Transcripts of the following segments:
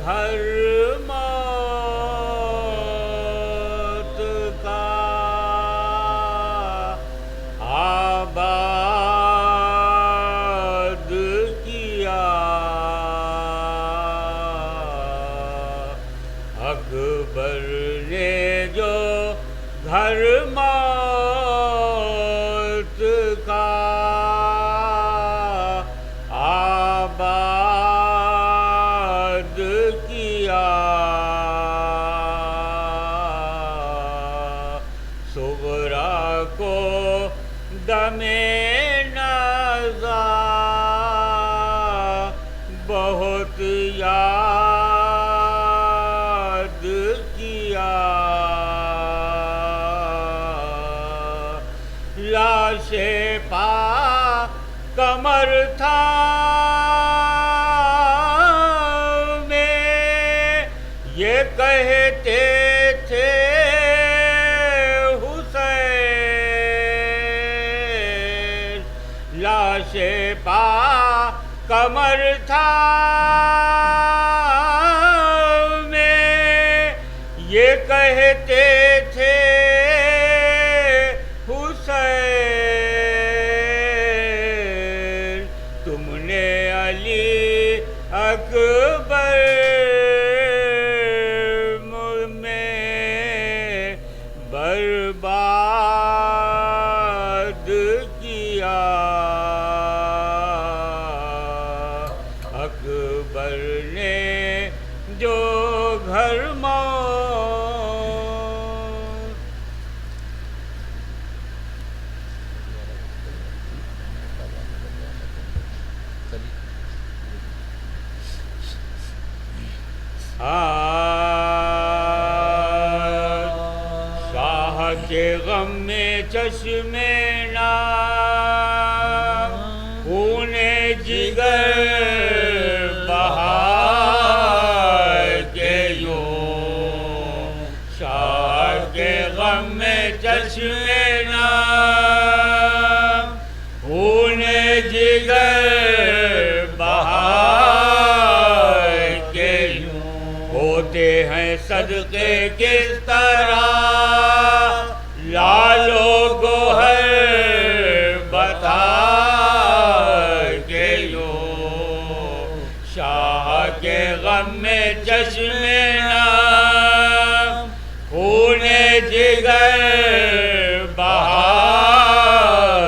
گھر موت کا آباد کیا، اکبر نے جو گھر موت کا آباد کیا، صغرا کو دم نزا بہت یاد کیا، لاش پا کمر تھا میں، یہ کہتے تھے حسین، لاش پا کمر تھا میں، یہ کہتے تھے حسین، تم نے علی اکبر میں برباد کیا، اکبر نے جو گھر شاہ کے غم میں چشم نام خون جگر بہا کے یوں، شاہ کے غم میں چشم نام خون جگر بہا کے یوں، ہوتے ہیں صدقے کس طرح لالو گوہر بتا کے یوں، شاہ کے غم میں چشم نام خون جگر بہا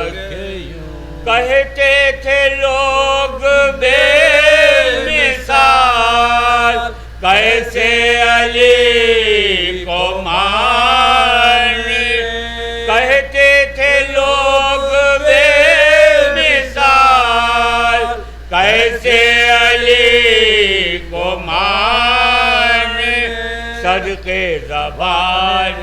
کے یوں، کہتے تھے لوگ بے مثال کیسے علی کو مانے، کہتے تھے لوگ بے مثال کیسے علی کو مانے، صدقے زبان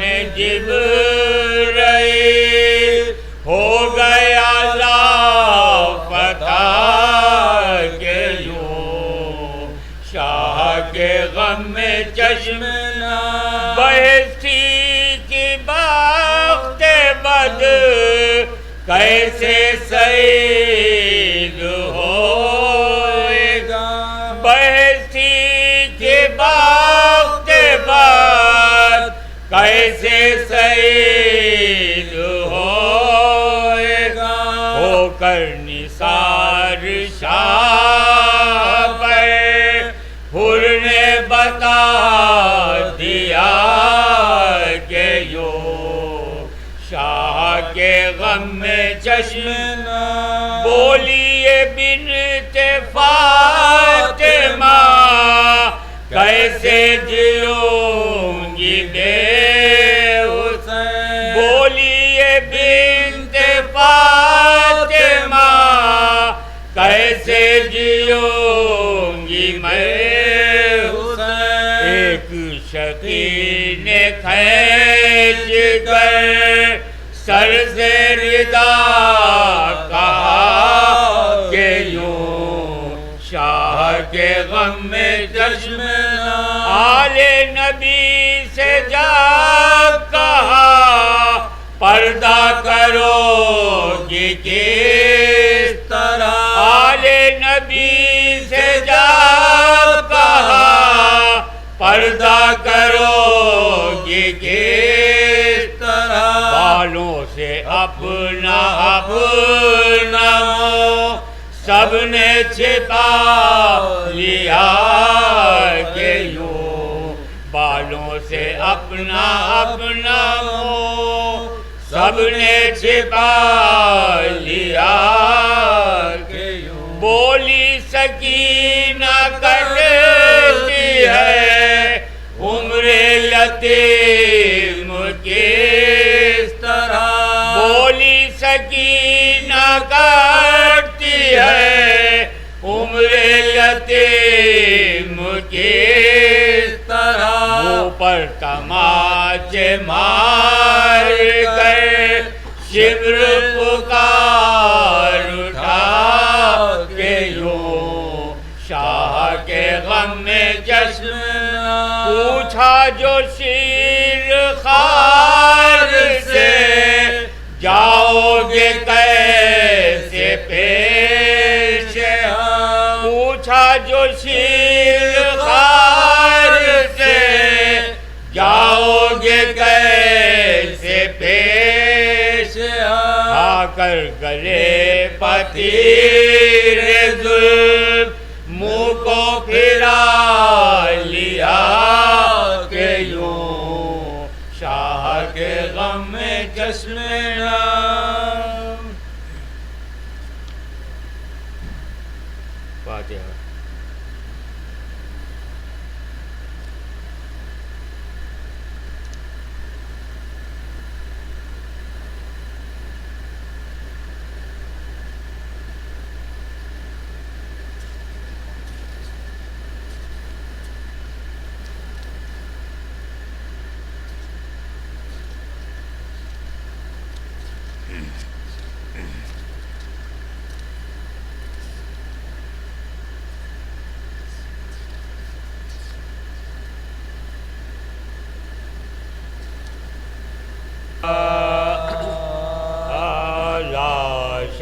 جبرائیل ہو گیا لاپتہ کے یوں، شاہ کے غم میں چشم بہشتی کی بخت بد کیسے سعید ہوئے گا، بہشتی کی بخت بد کیسے سعید ہوئے گا، ہو کر نثار شاہ پر حر نے بتا دیا کہ یوں، شاہ کے غم میں چشم بولیے بنت فاطمہ کیسے جیوں گی بے حسین، بولیے بنت فاطمہ کیسے جیوں گی میں حسین، ایک شقی نے کھینچ کر سر سے ردا کہا کہ یوں، شاہ کے غم میں چشم آل نبی سے جا کہا پردہ کرو گی کس طرح، آل نبی سے جا کہا پردہ کرو گی کس طرح بالوں سے اپنا اپنا منہ سب نے چھپا لیا کہ یوں بالوں سے اپنا اپنا منہ سب نے چھپا لیا کہ یوں بولی سکینہ کرتی ہے عمر یتیم کس طرح بولی سکینہ کرتی ہے عمر یتیم کس طرح منہ پر تماچے مار کر شبر پکار اٹھا کہ یوں شاہ کے غم میں جشن پوچھا جو شیر خار سے جاؤ گے کیسے پیش پوچھا جو شیر خار سے جاؤ گے کیسے پیش آ کر گلے پتیر ظلم منہ کو پھرا لیا کہ یوں شاہ کے غم میں جشن فاتحہ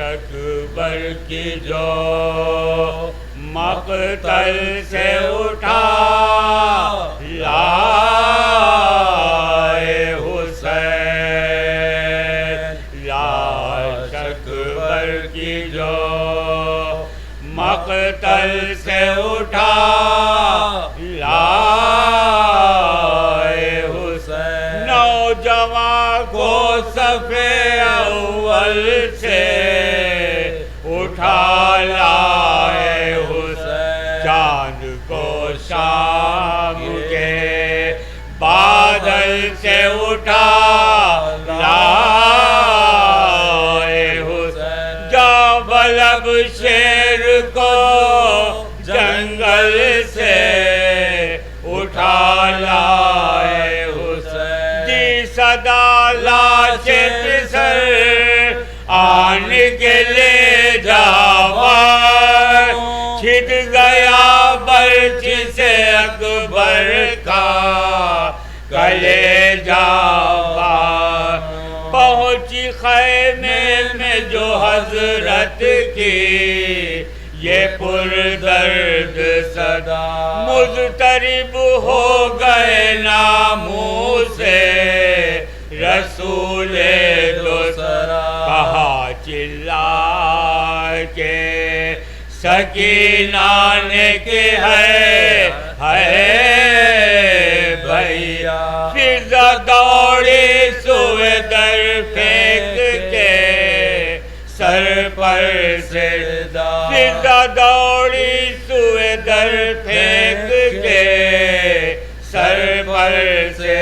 اکبر کی جو مقتل سے اٹھا لائے حسین لاش اکبر کی جو مقتل سے اٹھا لائے حسین نوجوان کو صف اول سے اٹھا لائے حسین چاند کو شام کے بادل سے اٹھا لائے حسین جب لب شیر کو جنگل سے اٹھا لائے حسین دی صدا لاش پسر آن کے لے جاوار چھٹ گیا برچ سے اکبر کا کلیجہ پہنچی خیمے میں جو حضرت کی یہ پردرد صدا مضطرب ہو گئے ناموں سے رسول دوسرا کہا چلا کے سکینہ نے کہ ہے بھیا فضا دوڑی سوئے در پھینک کے سر پر سے فضا دوڑی سوئے در پھینک کے سر پر سے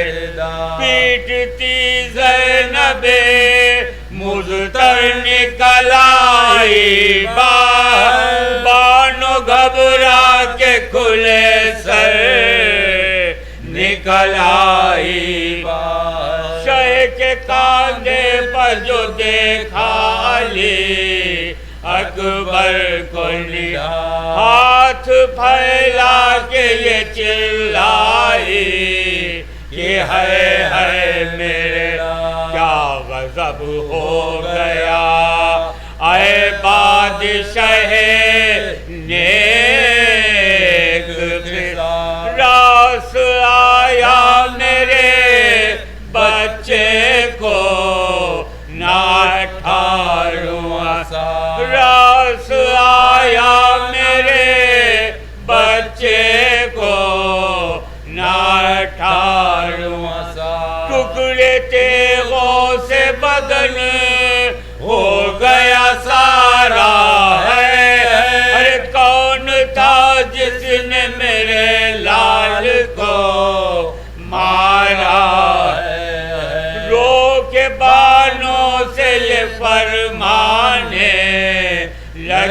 پیٹتی زینب مضطر نکل آئی بانو گھبرا کے کھلے سر نکل آئی شہ کے کاندھے پر جو دیکھا علی اکبر کو ہاتھ پھیلا کے یہ چلائی کہ ہے میرے کیا غضب ہو گیا اے بادشاہ نیک راس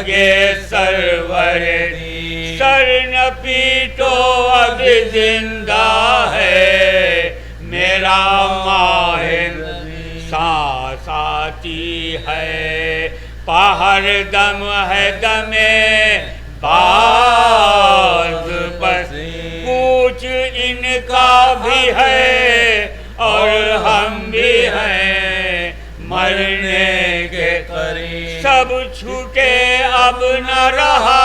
لگے سرور دی، سر نہ پیٹو اب زندہ ہے میرا ماہر، سانس آتی ہے پہر دم ہے دمیں باز، بس کچھ ان کا بھی ہے اور ہم بھی ہیں مرنے کے قریب، سب چھوٹے اب نہ رہا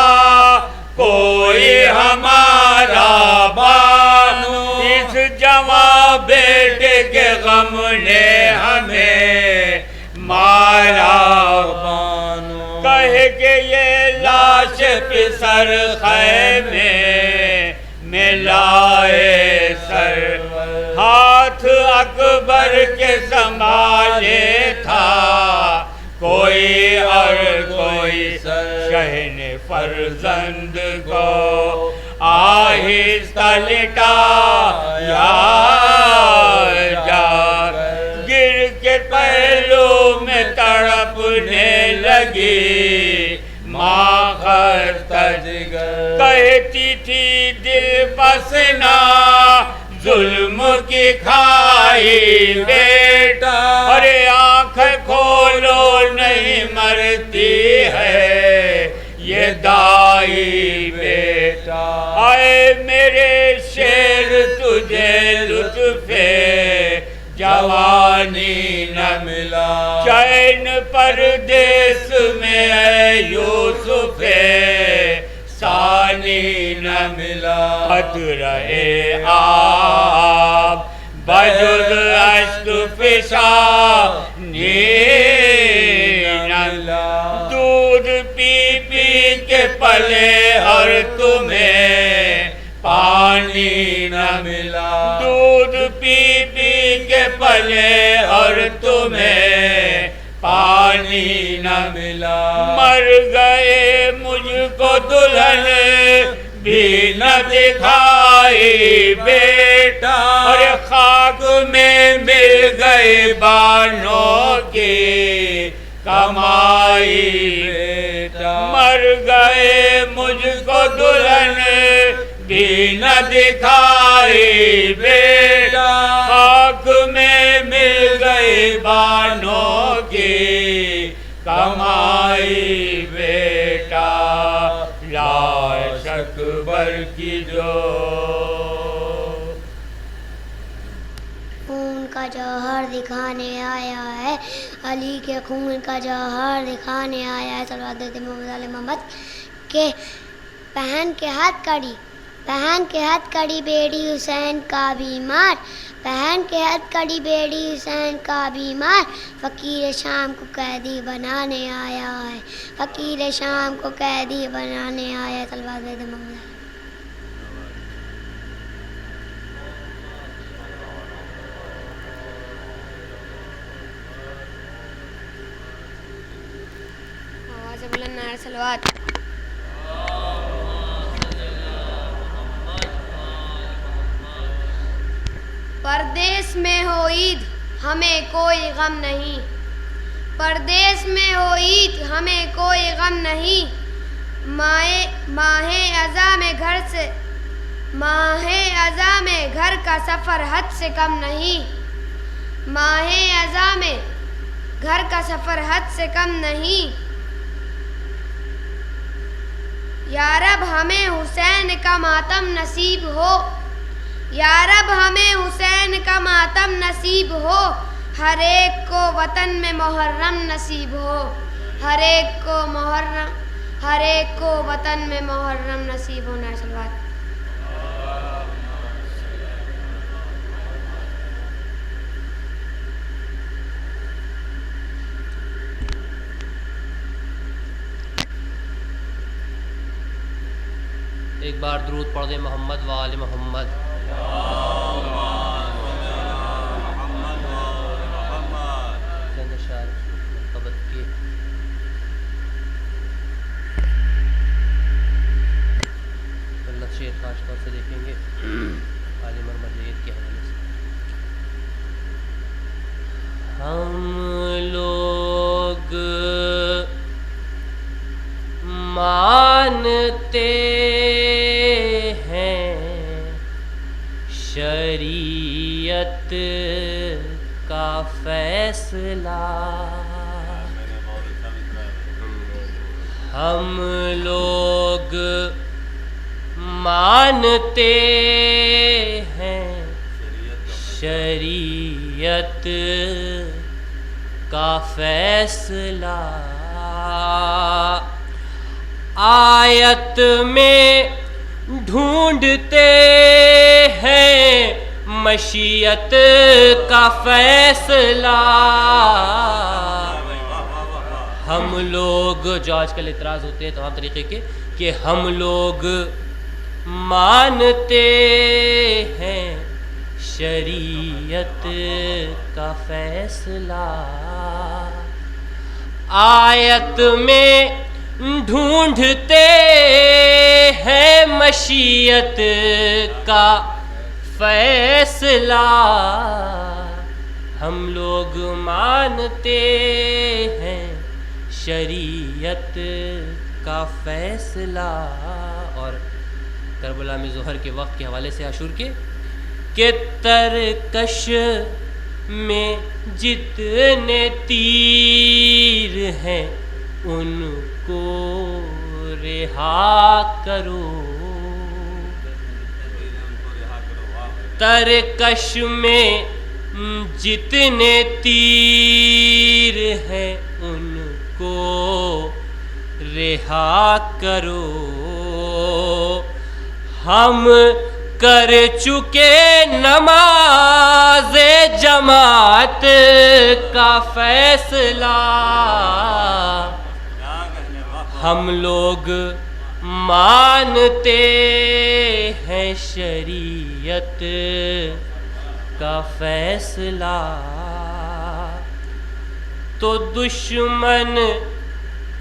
کوئی ہمارا بانو، اس جوان بیٹے کے غم نے ہمیں مارا بانو، کہے کہ یہ لاش پسر خیمے میں لائے سر، ہاتھ اکبر کے سنبھالے تھا کوئی اور کوئی، شہن فرزند کو آہستہ لٹایا جا، گر کے پہلو میں تڑپنے لگی ماں خستہ جگر، کہتی تھی دل بسنا ظلم کی کھائی بیٹا، ارے آنکھ کھولو نہیں مرتی ہے یہ دائی بیٹا، آئے میرے شیر تجھے لطف جوانی نہ ملا، چین پردیس میں اے یوسف ثانی نہ ملا، قطرہ آب بجز اشک فشانی نہ ملا، دودھ پی پی کے پلے اور تمہیں پانی نہ ملا، دودھ پی پی کے پلے اور تمہیں پانی نہ ملا، مر گئے مجھ کو دلہن بھی نہ دکھائی بیٹا، اور خاک میں مل گئے بانوں کی کمائی بیٹا، مر گئے مجھ کو دلہن بھی نہ دکھائی بیٹا، خاک میں مل گئی بانوں کی کمائی بیٹا، لاش اکبر کی جو خون کا جوہر دکھانے آیا ہے، علی کے خون کا جوہر دکھانے آیا ہے، صلوات حضرت محمد علی محمد کے پہن کے ہاتھ کڑی، پہن کے ہاتھ کڑی بیڑی حسین کا بیمار، پہن کے ہاتھ کڑی بیڑی حسین کا بیمار، فقیر شام کو قیدی بنانے آیا ہے، فقیر شام کو قیدی بنانے آیا ہے، صلوات حضرت محمد علی۔ آواز بلند نعرہ صلوات۔ پردیس میں ہو عید ہمیں کوئی غم نہیں، پردیس میں ہو عید ہمیں کوئی غم نہیں، ماہ اذا میں گھر سے ماہ اذا میں گھر کا سفر حد سے کم نہیں، ماہ اذا میں گھر کا سفر حد سے کم نہیں، یا رب ہمیں حسین کا ماتم نصیب ہو، یا رب ہمیں حسین کا ماتم نصیب ہو، ہر ایک کو وطن میں محرم نصیب ہو، ہر ایک کو وطن میں محرم نصیب ہونا ہے، صلوات۔ ایک بار درود پڑھ دیں محمد و آل محمد۔ چند اشعار قبط کے اللہ شیخ خاص طور سے دیکھیں گے عالم اور مجید کے حوالے سے۔ ہم لوگ شریعت کا فیصلہ ہم لوگ مانتے ہیں، شریعت کا فیصلہ آیت میں ڈھونڈتے ہیں مشیت کا فیصلہ. ہم لوگ جو آج کل اعتراض ہوتے ہیں تمام طریقے کے کہ ہم لوگ مانتے ہیں شریعت کا فیصلہ آیت میں ڈھونڈتے ہیں مشیت کا فیصلہ. ہم لوگ مانتے ہیں شریعت کا فیصلہ. اور کربلا میں ظہر کے وقت کے حوالے سے عاشور کے کہ ترکش میں جتنے تیر ہیں ان کو رہا کرو. ترکش میں جتنے تیر ہیں ان کو رہا کرو. ہم کر چکے نماز جماعت کا فیصلہ. ہم لوگ مانتے ہیں شریعت کا فیصلہ. تو دشمن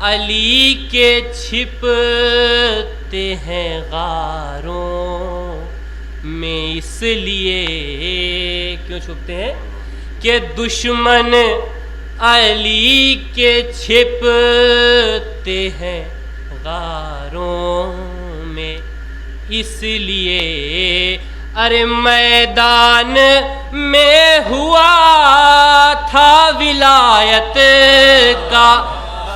علی کے چھپتے ہیں غاروں میں اس لیے. کیوں چھپتے ہیں؟ کہ دشمن علی کے چھپتے ہیں غاروں میں اس لیے. ارے میدان میں ہوا تھا ولایت کا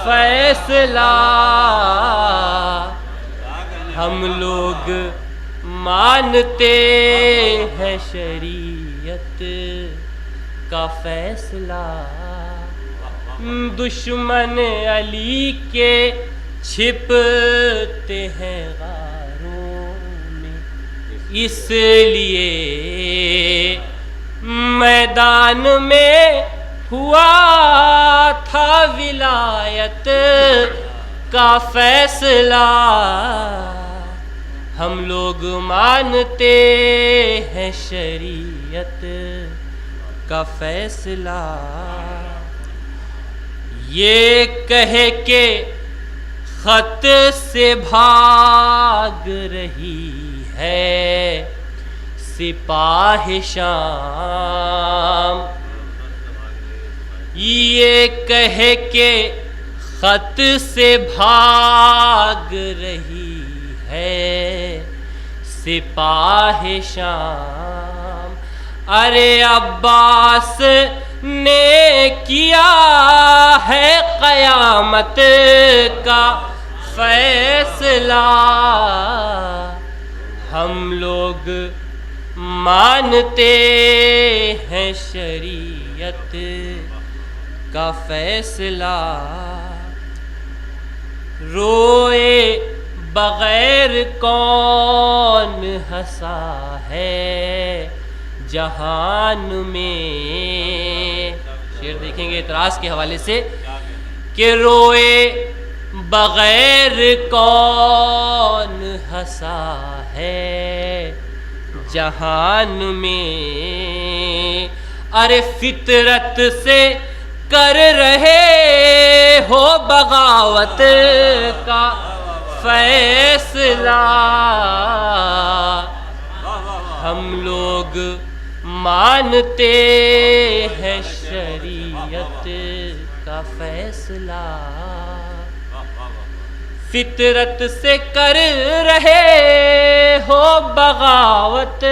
فیصلہ. ہم لوگ مانتے ہیں شریعت کا فیصلہ. دشمن علی کے چھپتے ہیں غاروں میں اس لیے. میدان میں ہوا تھا ولایت کا فیصلہ. ہم لوگ مانتے ہیں شریعت کا فیصلہ. یہ کہے کہ خط سے بھاگ رہی ہے سپاہ شام. یہ کہے کہ خط سے بھاگ رہی ہے سپاہ شام. ارے عباس نے کیا ہے قیامت کا فیصلہ. ہم لوگ مانتے ہیں شریعت کا فیصلہ. روئے بغیر کون ہنسا ہے جہان میں. شعر دیکھیں گے اعتراض کے حوالے سے کہ روئے بغیر کون ہنسا ہے جہان میں. ارے فطرت سے کر رہے ہو بغاوت کا فیصلہ. ہم لوگ مانتے ہیں شریعت کا فیصلہ. فطرت سے کر رہے ہو بغاوت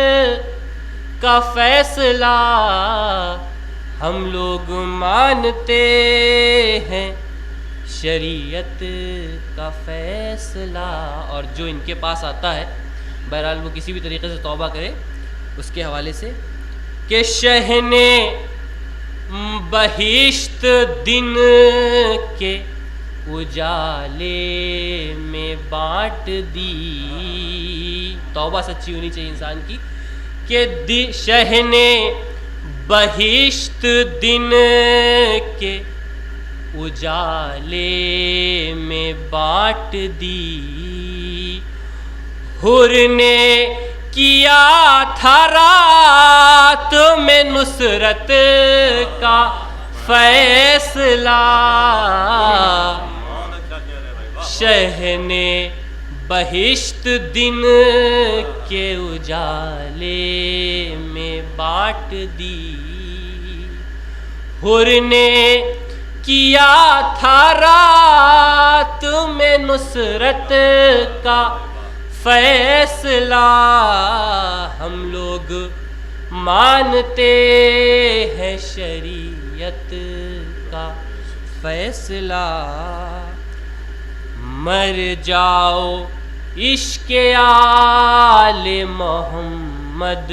کا فیصلہ ہم لوگ مانتے ہیں، شریعت کا فیصلہ. اور جو ان کے پاس آتا ہے بہرحال وہ کسی بھی طریقے سے توبہ کرے اس کے حوالے سے کہ شہ نے بہشت دن کے اجالے میں بانٹ دی. توبہ سچی ہونی چاہیے انسان کی کہ شہ نے بہشت دن کے اجالے میں بانٹ دی. حر نے کیا تھا رات میں نصرت کا فیصلہ، شہ نے بہشت دن کے اجالے میں بانٹ دی. حر نے کیا تھا رات میں نصرت کا فیصلہ ہم لوگ مانتے ہیں، شریعت کا فیصلہ. مر جاؤ عشق آل محمد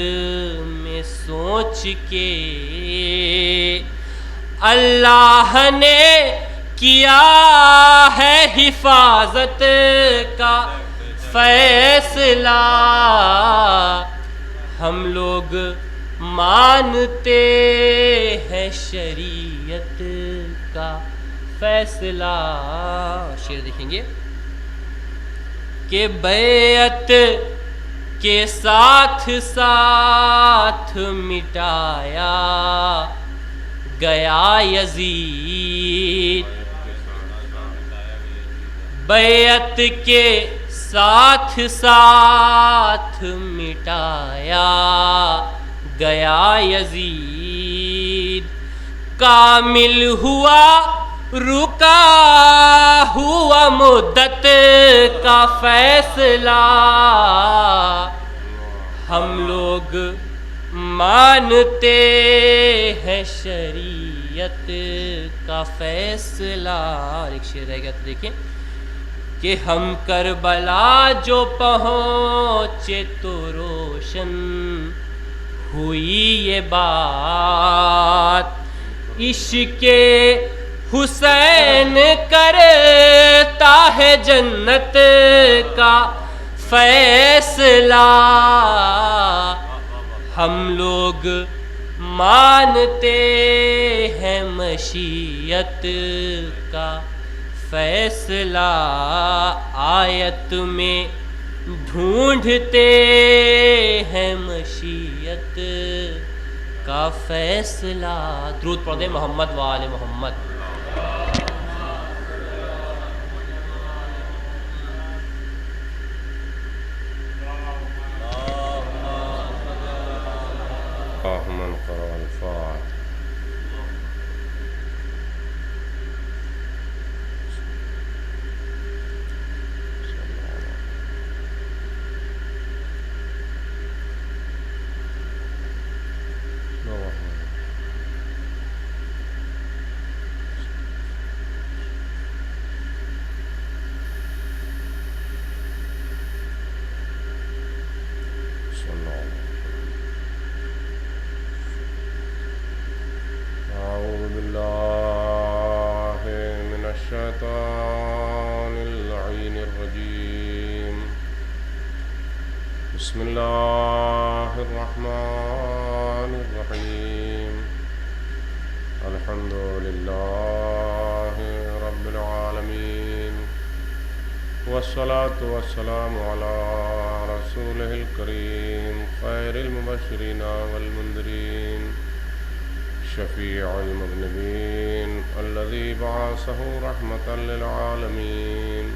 میں سوچ کے، اللہ نے کیا ہے حفاظت کا فیصلہ. ہم لوگ مانتے ہیں شریعت کا فیصلہ. شعر دیکھیں گے کہ بیعت کے ساتھ ساتھ مٹایا گیا یزید، بیعت کے ساتھ ساتھ مٹایا گیا یزید. کامل ہوا رکا ہوا مدت کا فیصلہ، ہم لوگ مانتے ہیں شریعت کا فیصلہ. اور ایک شعر رہ گیا تو دیکھیں کہ ہم کربلا جو پہنچے تو روشن ہوئی یہ بات، عشق حسین کرتا ہے جنت کا فیصلہ. ہم لوگ مانتے ہیں مشیت کا فیصلہ، آیت میں ڈھونڈتے ہیں مشیت کا فیصلہ. درود پڑھ دیں محمد و آل محمد. من قرأ الفاتحة. بسم اللہ الرحمن الرحیم. الحمد للہ رب العالمین والصلاة والسلام علی رسولہ الکریم خیر المبشرین والمنذرین شفیع المذنبین الذی بعثہ رحمة للعالمین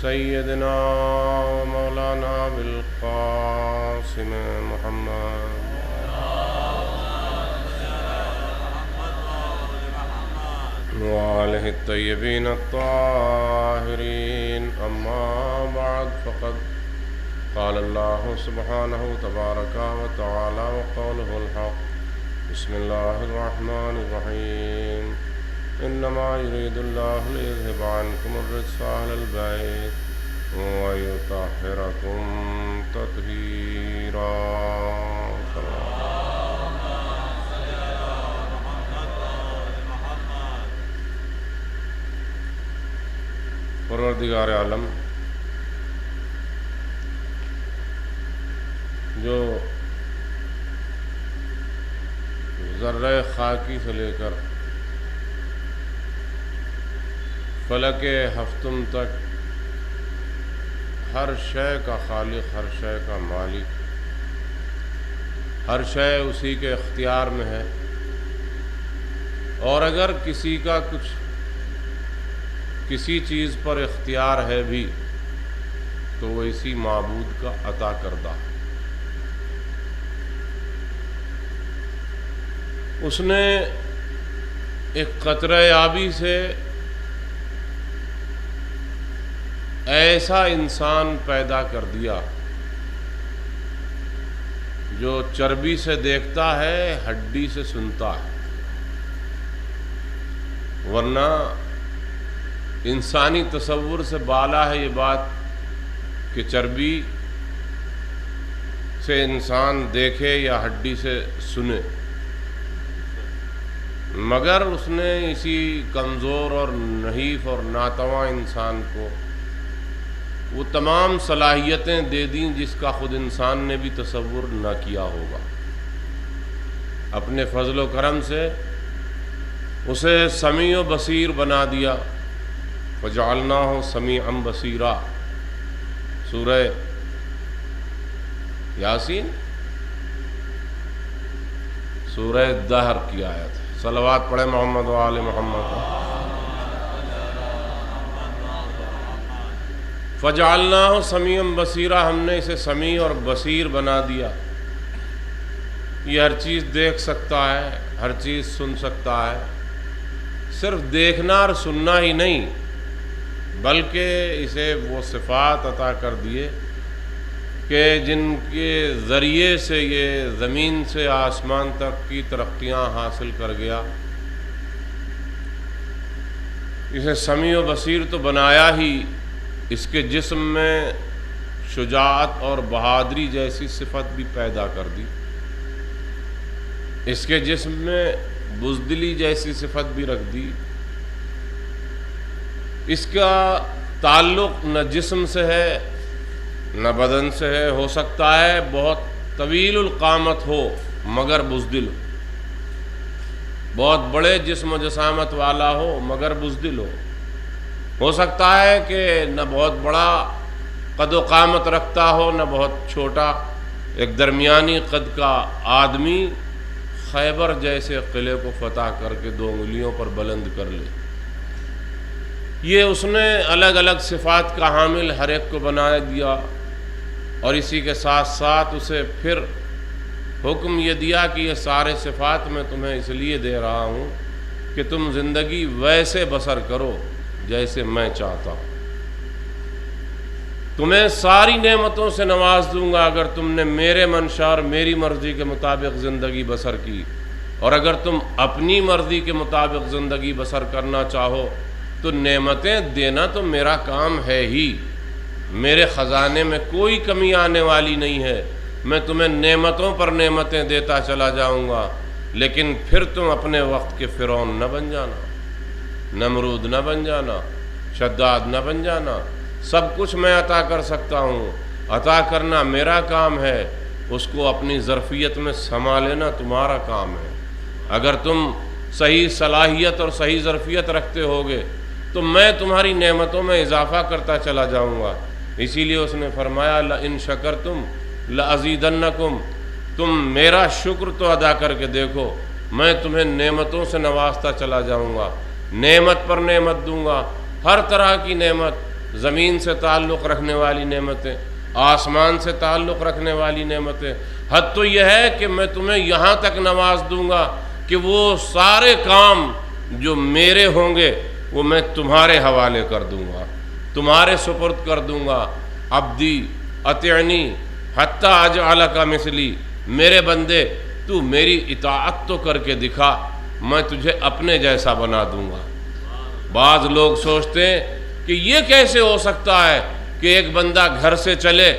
سیدنا و مولانا بالقاسم محمد وآلہ الطیبین الطاہرین. اما بعد فقد قال اللہ سبحانہ تبارک و تعالی وقوله الحق بسم اللہ الرحمن الرحیم انما یرید اللہ لیذهب عنکم الرجس اہل البیت ویطہرکم تطہیرا. پروردگار عالم جو ذرہ خاکی سے لے کر فلک ہفتم تک ہر شے کا خالق، ہر شے کا مالک، ہر شے اسی کے اختیار میں ہے، اور اگر کسی کا کچھ کسی چیز پر اختیار ہے بھی تو وہ اسی معبود کا عطا کردہ ہے. اس نے ایک قطرہ آبی سے ایسا انسان پیدا کر دیا جو چربی سے دیکھتا ہے، ہڈی سے سنتا ہے. ورنہ انسانی تصور سے بالا ہے یہ بات کہ چربی سے انسان دیکھے یا ہڈی سے سنے، مگر اس نے اسی کمزور اور نحیف اور ناتواں انسان کو وہ تمام صلاحیتیں دے دیں جس کا خود انسان نے بھی تصور نہ کیا ہوگا. اپنے فضل و کرم سے اسے سمیع و بصیر بنا دیا. وجعلناہ سمیعا بصیرا، سورہ یاسین سورہ دہر کی آیت. صلوات پڑھے محمد و آل محمد. فجعلناہ سمیعا بصیرا، ہم نے اسے سمیع اور بصیر بنا دیا. یہ ہر چیز دیکھ سکتا ہے، ہر چیز سن سکتا ہے. صرف دیکھنا اور سننا ہی نہیں بلکہ اسے وہ صفات عطا کر دیے کہ جن کے ذریعے سے یہ زمین سے آسمان تک کی ترقیاں حاصل کر گیا. اسے سمیع و بصیر تو بنایا ہی، اس کے جسم میں شجاعت اور بہادری جیسی صفت بھی پیدا کر دی. اس کے جسم میں بزدلی جیسی صفت بھی رکھ دی. اس کا تعلق نہ جسم سے ہے نہ بدن سے ہے. ہو سکتا ہے بہت طویل القامت ہو مگر بزدل ہو، بہت بڑے جسم و جسامت والا ہو مگر بزدل ہو سکتا ہے کہ نہ بہت بڑا قد و قامت رکھتا ہو نہ بہت چھوٹا، ایک درمیانی قد کا آدمی خیبر جیسے قلعے کو فتح کر کے 2 انگلیوں پر بلند کر لے. یہ اس نے الگ الگ صفات کا حامل ہر ایک کو بنا دیا، اور اسی کے ساتھ ساتھ اسے پھر حکم یہ دیا کہ یہ سارے صفات میں تمہیں اس لیے دے رہا ہوں کہ تم زندگی ویسے بسر کرو جیسے میں چاہتا ہوں. تمہیں ساری نعمتوں سے نواز دوں گا اگر تم نے میرے منشا اور میری مرضی کے مطابق زندگی بسر کی، اور اگر تم اپنی مرضی کے مطابق زندگی بسر کرنا چاہو تو نعمتیں دینا تو میرا کام ہے ہی. میرے خزانے میں کوئی کمی آنے والی نہیں ہے. میں تمہیں نعمتوں پر نعمتیں دیتا چلا جاؤں گا، لیکن پھر تم اپنے وقت کے فرعون نہ بن جانا، نمرود نہ بن جانا، شداد نہ بن جانا. سب کچھ میں عطا کر سکتا ہوں، عطا کرنا میرا کام ہے، اس کو اپنی ظرفیت میں سما لینا تمہارا کام ہے. اگر تم صحیح صلاحیت اور صحیح ظرفیت رکھتے ہوگے تو میں تمہاری نعمتوں میں اضافہ کرتا چلا جاؤں گا. اسی لیے اس نے فرمایا لَإِن شَكَرْتُمْ لَأَزِيدَنَّكُمْ، تم میرا شکر تو ادا کر کے دیکھو، میں تمہیں نعمتوں سے نوازتا چلا جاؤں گا، نعمت پر نعمت دوں گا. ہر طرح کی نعمت، زمین سے تعلق رکھنے والی نعمتیں، آسمان سے تعلق رکھنے والی نعمتیں. حد تو یہ ہے کہ میں تمہیں یہاں تک نواز دوں گا کہ وہ سارے کام جو میرے ہوں گے وہ میں تمہارے حوالے کر دوں گا، تمہارے سپرد کر دوں گا. عبدی اطعنی حتی اجعلک مثلی، میرے بندے تو میری اطاعت تو کر کے دکھا، میں تجھے اپنے جیسا بنا دوں گا۔ بعض لوگ سوچتے ہیں کہ یہ کیسے ہو سکتا ہے کہ ایک بندہ گھر سے چلے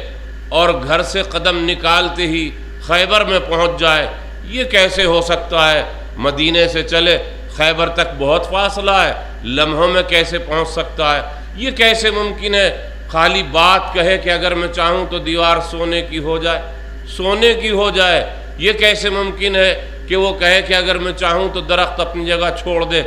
اور گھر سے قدم نکالتے ہی خیبر میں پہنچ جائے، یہ کیسے ہو سکتا ہے؟ مدینے سے چلے خیبر تک بہت فاصلہ ہے، لمحوں میں کیسے پہنچ سکتا ہے؟ یہ کیسے ممکن ہے؟ خالی بات کہے کہ اگر میں چاہوں تو دیوار سونے کی ہو جائے، سونے کی ہو جائے۔ یہ کیسے ممکن ہے کہ وہ کہے کہ اگر میں چاہوں تو درخت اپنی جگہ چھوڑ دے،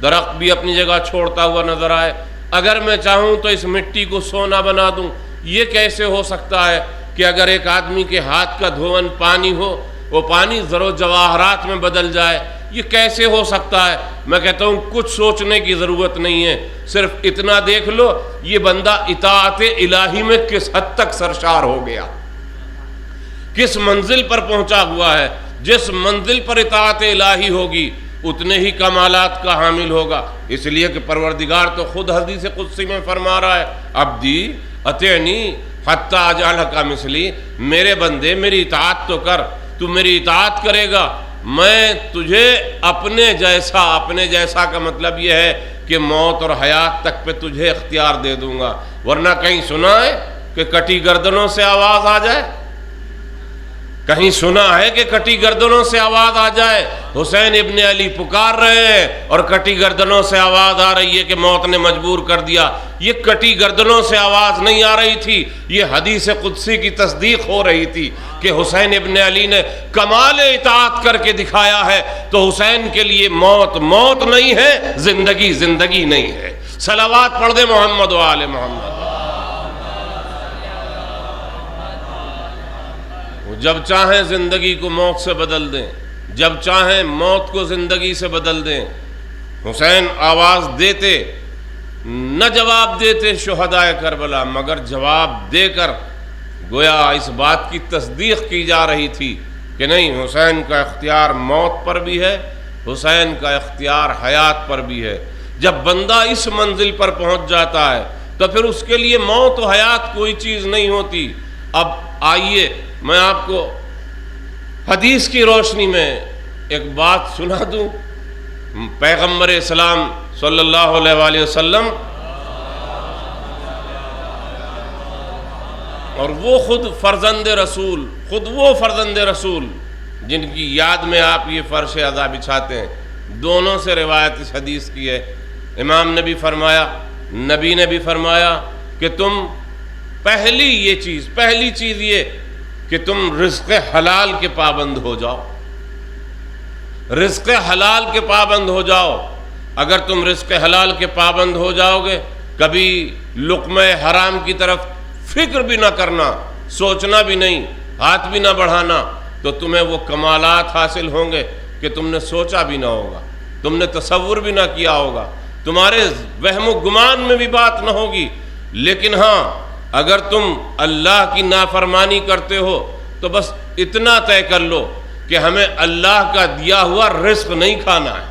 درخت بھی اپنی جگہ چھوڑتا ہوا نظر آئے، اگر میں چاہوں تو اس مٹی کو سونا بنا دوں؟ یہ کیسے ہو سکتا ہے کہ اگر ایک آدمی کے ہاتھ کا دھون پانی ہو، وہ پانی زر و جواہرات میں بدل جائے؟ یہ کیسے ہو سکتا ہے؟ میں کہتا ہوں کچھ سوچنے کی ضرورت نہیں ہے، صرف اتنا دیکھ لو یہ بندہ اطاعت الہی میں کس حد تک سرشار ہو گیا، کس منزل پر پہنچا ہوا ہے۔ جس منزل پر اطاعت الہی ہوگی اتنے ہی کمالات کا حامل ہوگا، اس لیے کہ پروردگار تو خود حدیث قدسی میں فرما رہا ہے، عبدی اطعنی حتی اجعلک مثلی، میرے بندے میری اطاعت تو کر، تو میری اطاعت کرے گا میں تجھے اپنے جیسا، اپنے جیسا کا مطلب یہ ہے کہ موت اور حیات تک پہ تجھے اختیار دے دوں گا۔ ورنہ کہیں سنا ہے کہ کٹی گردنوں سے آواز آ جائے؟ کہیں سنا ہے کہ کٹی گردنوں سے آواز آ جائے؟ حسین ابن علی پکار رہے ہیں اور کٹی گردنوں سے آواز آ رہی ہے کہ موت نے مجبور کر دیا۔ یہ کٹی گردنوں سے آواز نہیں آ رہی تھی، یہ حدیث قدسی کی تصدیق ہو رہی تھی کہ حسین ابن علی نے کمال اطاعت کر کے دکھایا ہے، تو حسین کے لیے موت موت نہیں ہے، زندگی زندگی نہیں ہے۔ صلوات پڑھ دے محمد و آل محمد۔ جب چاہیں زندگی کو موت سے بدل دیں، جب چاہیں موت کو زندگی سے بدل دیں۔ حسین آواز دیتے، نہ جواب دیتے شہدائے کربلا، مگر جواب دے کر گویا اس بات کی تصدیق کی جا رہی تھی کہ نہیں، حسین کا اختیار موت پر بھی ہے، حسین کا اختیار حیات پر بھی ہے۔ جب بندہ اس منزل پر پہنچ جاتا ہے تو پھر اس کے لیے موت و حیات کوئی چیز نہیں ہوتی۔ اب آئیے میں آپ کو حدیث کی روشنی میں ایک بات سنا دوں۔ پیغمبر اسلام صلی اللہ علیہ وآلہ وسلم اور وہ خود فرزند رسول، خود وہ فرزند رسول جن کی یاد میں آپ یہ فرش عزا بچھاتے ہیں، دونوں سے روایت اس حدیث کی ہے۔ امام نے بھی فرمایا، نبی نے بھی فرمایا کہ تم پہلی چیز یہ کہ تم رزق حلال کے پابند ہو جاؤ، رزق حلال کے پابند ہو جاؤ۔ اگر تم رزق حلال کے پابند ہو جاؤ گے، کبھی لقمہ حرام کی طرف فکر بھی نہ کرنا، سوچنا بھی نہیں، ہاتھ بھی نہ بڑھانا، تو تمہیں وہ کمالات حاصل ہوں گے کہ تم نے سوچا بھی نہ ہوگا، تم نے تصور بھی نہ کیا ہوگا، تمہارے وہم و گمان میں بھی بات نہ ہوگی۔ لیکن ہاں، اگر تم اللہ کی نافرمانی کرتے ہو تو بس اتنا طے کر لو کہ ہمیں اللہ کا دیا ہوا رزق نہیں کھانا ہے،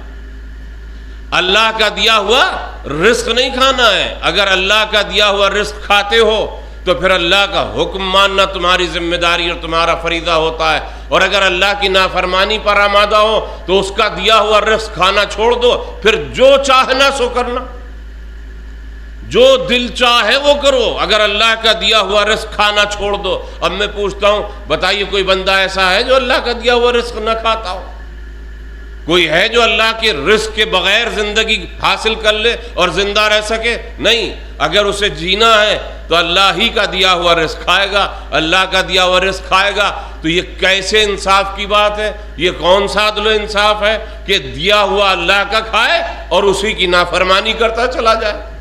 اللہ کا دیا ہوا رزق نہیں کھانا ہے۔ اگر اللہ کا دیا ہوا رزق کھاتے ہو تو پھر اللہ کا حکم ماننا تمہاری ذمہ داری اور تمہارا فریضہ ہوتا ہے، اور اگر اللہ کی نافرمانی پر آمادہ ہو تو اس کا دیا ہوا رزق کھانا چھوڑ دو، پھر جو چاہنا سو کرنا، جو دل چاہے وہ کرو، اگر اللہ کا دیا ہوا رزق کھانا چھوڑ دو۔ اب میں پوچھتا ہوں، بتائیے کوئی بندہ ایسا ہے جو اللہ کا دیا ہوا رزق نہ کھاتا ہو؟ کوئی ہے جو اللہ کے رزق کے بغیر زندگی حاصل کر لے اور زندہ رہ سکے؟ نہیں۔ اگر اسے جینا ہے تو اللہ ہی کا دیا ہوا رزق کھائے گا، اللہ کا دیا ہوا رزق کھائے گا۔ تو یہ کیسے انصاف کی بات ہے؟ یہ کون سا عدل و انصاف ہے کہ دیا ہوا اللہ کا کھائے اور اسی کی نافرمانی کرتا چلا جائے؟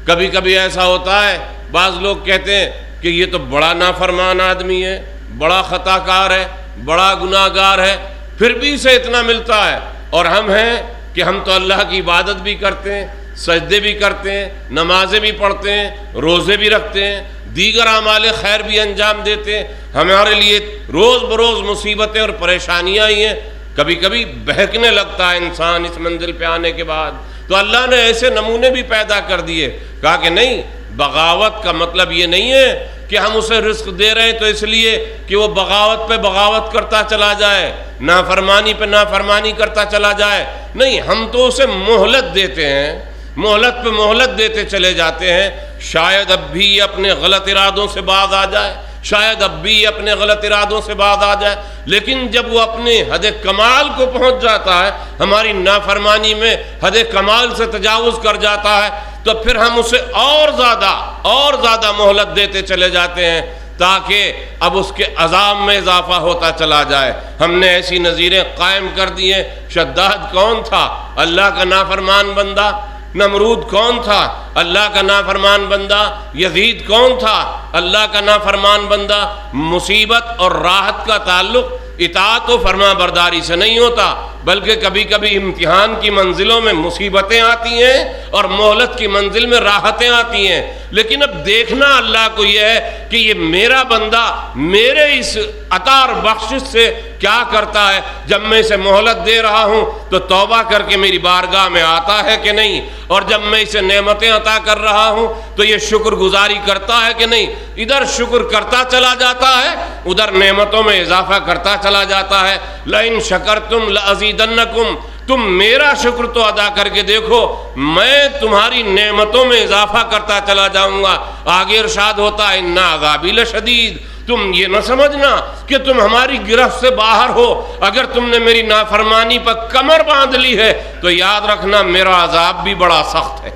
کبھی کبھی ایسا ہوتا ہے، بعض لوگ کہتے ہیں کہ یہ تو بڑا نافرمان آدمی ہے، بڑا خطا کار ہے، بڑا گناہ گار ہے، پھر بھی اسے اتنا ملتا ہے، اور ہم ہیں کہ ہم تو اللہ کی عبادت بھی کرتے ہیں، سجدے بھی کرتے ہیں، نمازیں بھی پڑھتے ہیں، روزے بھی رکھتے ہیں، دیگر اعمال خیر بھی انجام دیتے ہیں، ہمارے لیے روز بروز مصیبتیں اور پریشانیاں ہی ہیں۔ کبھی کبھی بہکنے لگتا ہے انسان اس منزل پہ آنے کے بعد۔ تو اللہ نے ایسے نمونے بھی پیدا کر دیے، کہا کہ نہیں، بغاوت کا مطلب یہ نہیں ہے کہ ہم اسے رزق دے رہے ہیں تو اس لیے کہ وہ بغاوت پہ بغاوت کرتا چلا جائے، نافرمانی پہ نافرمانی کرتا چلا جائے. نہیں، ہم تو اسے مہلت دیتے ہیں، مہلت پہ مہلت دیتے چلے جاتے ہیں. شاید اب بھی یہ اپنے غلط ارادوں سے باز آ جائے، شاید اب بھی اپنے غلط ارادوں سے باز آ جائے. لیکن جب وہ اپنے حد کمال کو پہنچ جاتا ہے، ہماری نافرمانی میں حد کمال سے تجاوز کر جاتا ہے، تو پھر ہم اسے اور زیادہ مہلت دیتے چلے جاتے ہیں تاکہ اب اس کے عذاب میں اضافہ ہوتا چلا جائے. ہم نے ایسی نظیریں قائم کر دی ہیں. شداد کون تھا؟ اللہ کا نافرمان بندہ. نمرود کون تھا؟ اللہ کا نافرمان بندہ. یزید کون تھا؟ اللہ کا نافرمان بندہ. مصیبت اور راحت کا تعلق اطاعت و فرما برداری سے نہیں ہوتا، بلکہ کبھی کبھی امتحان کی منزلوں میں مصیبتیں آتی ہیں اور مہلت کی منزل میں راحتیں آتی ہیں. لیکن اب دیکھنا اللہ کو یہ ہے کہ یہ میرا بندہ میرے اس عطا اور بخشش سے کیا کرتا ہے. جب میں اسے مہلت دے رہا ہوں تو توبہ کر کے میری بارگاہ میں آتا ہے کہ نہیں، اور جب میں اسے نعمتیں عطا کر رہا ہوں تو یہ شکر گزاری کرتا ہے کہ نہیں. ادھر شکر کرتا چلا جاتا ہے، ادھر نعمتوں میں اضافہ کرتا چلا جاتا ہے. لئن شکرتم لازیدنکم، تم میرا شکر تو ادا کر کے دیکھو، میں تمہاری نعمتوں میں اضافہ کرتا چلا جاؤں گا. آگے ارشاد ہوتا ہے ان عذابی لشدید. تم یہ نہ سمجھنا کہ تم ہماری گرفت سے باہر ہو. اگر تم نے میری نافرمانی پر کمر باندھ لی ہے تو یاد رکھنا میرا عذاب بھی بڑا سخت ہے،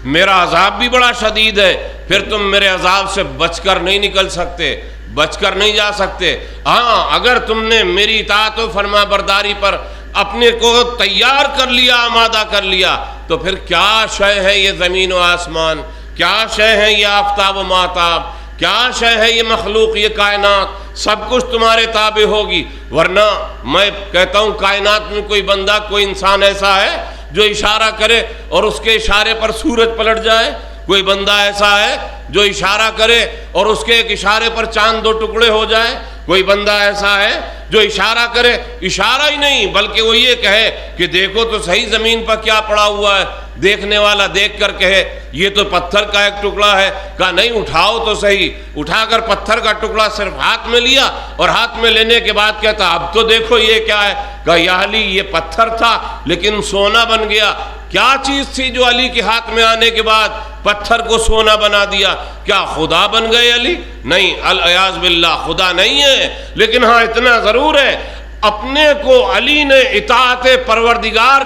میرا عذاب بھی بڑا شدید ہے. پھر تم میرے عذاب سے بچ کر نہیں نکل سکتے، بچ کر نہیں جا سکتے. ہاں، اگر تم نے میری اطاعت و فرما برداری پر اپنے کو تیار کر لیا، آمادہ کر لیا، تو پھر کیا شے ہے یہ زمین و آسمان، کیا شے ہے یہ آفتاب و ماہتاب، کیا شے ہے یہ مخلوق، یہ کائنات، سب کچھ تمہارے تابع ہوگی. ورنہ میں کہتا ہوں کائنات میں کوئی بندہ، کوئی انسان ایسا ہے جو اشارہ کرے اور اس کے اشارے پر سورج پلٹ جائے؟ کوئی بندہ ایسا ہے جو اشارہ کرے اور اس کے ایک اشارے پر چاند دو ٹکڑے ہو جائے؟ کوئی بندہ ایسا ہے جو اشارہ کرے، اشارہ ہی نہیں بلکہ وہ یہ کہے کہ دیکھو تو صحیح زمین پر کیا پڑا ہوا ہے، دیکھنے والا دیکھ کر کہے یہ تو پتھر کا ایک ٹکڑا ہے. کہا نہیں، اٹھاؤ تو صحیح. اٹھا کر پتھر کا ٹکڑا صرف ہاتھ میں لیا اور ہاتھ میں لینے کے بعد کہتا اب تو دیکھو یہ کیا ہے. کہا یا علی، یہ پتھر تھا لیکن سونا بن گیا. کیا چیز تھی جو علی کے ہاتھ میں آنے کے بعد پتھر کو سونا بنا دیا؟ کیا خدا بن گئے علی؟ نہیں، العیاذ باللہ، خدا نہیں ہے. لیکن ہاں اتنا ضرور ہے، اپنے کو علی نے اطاعت پروردگار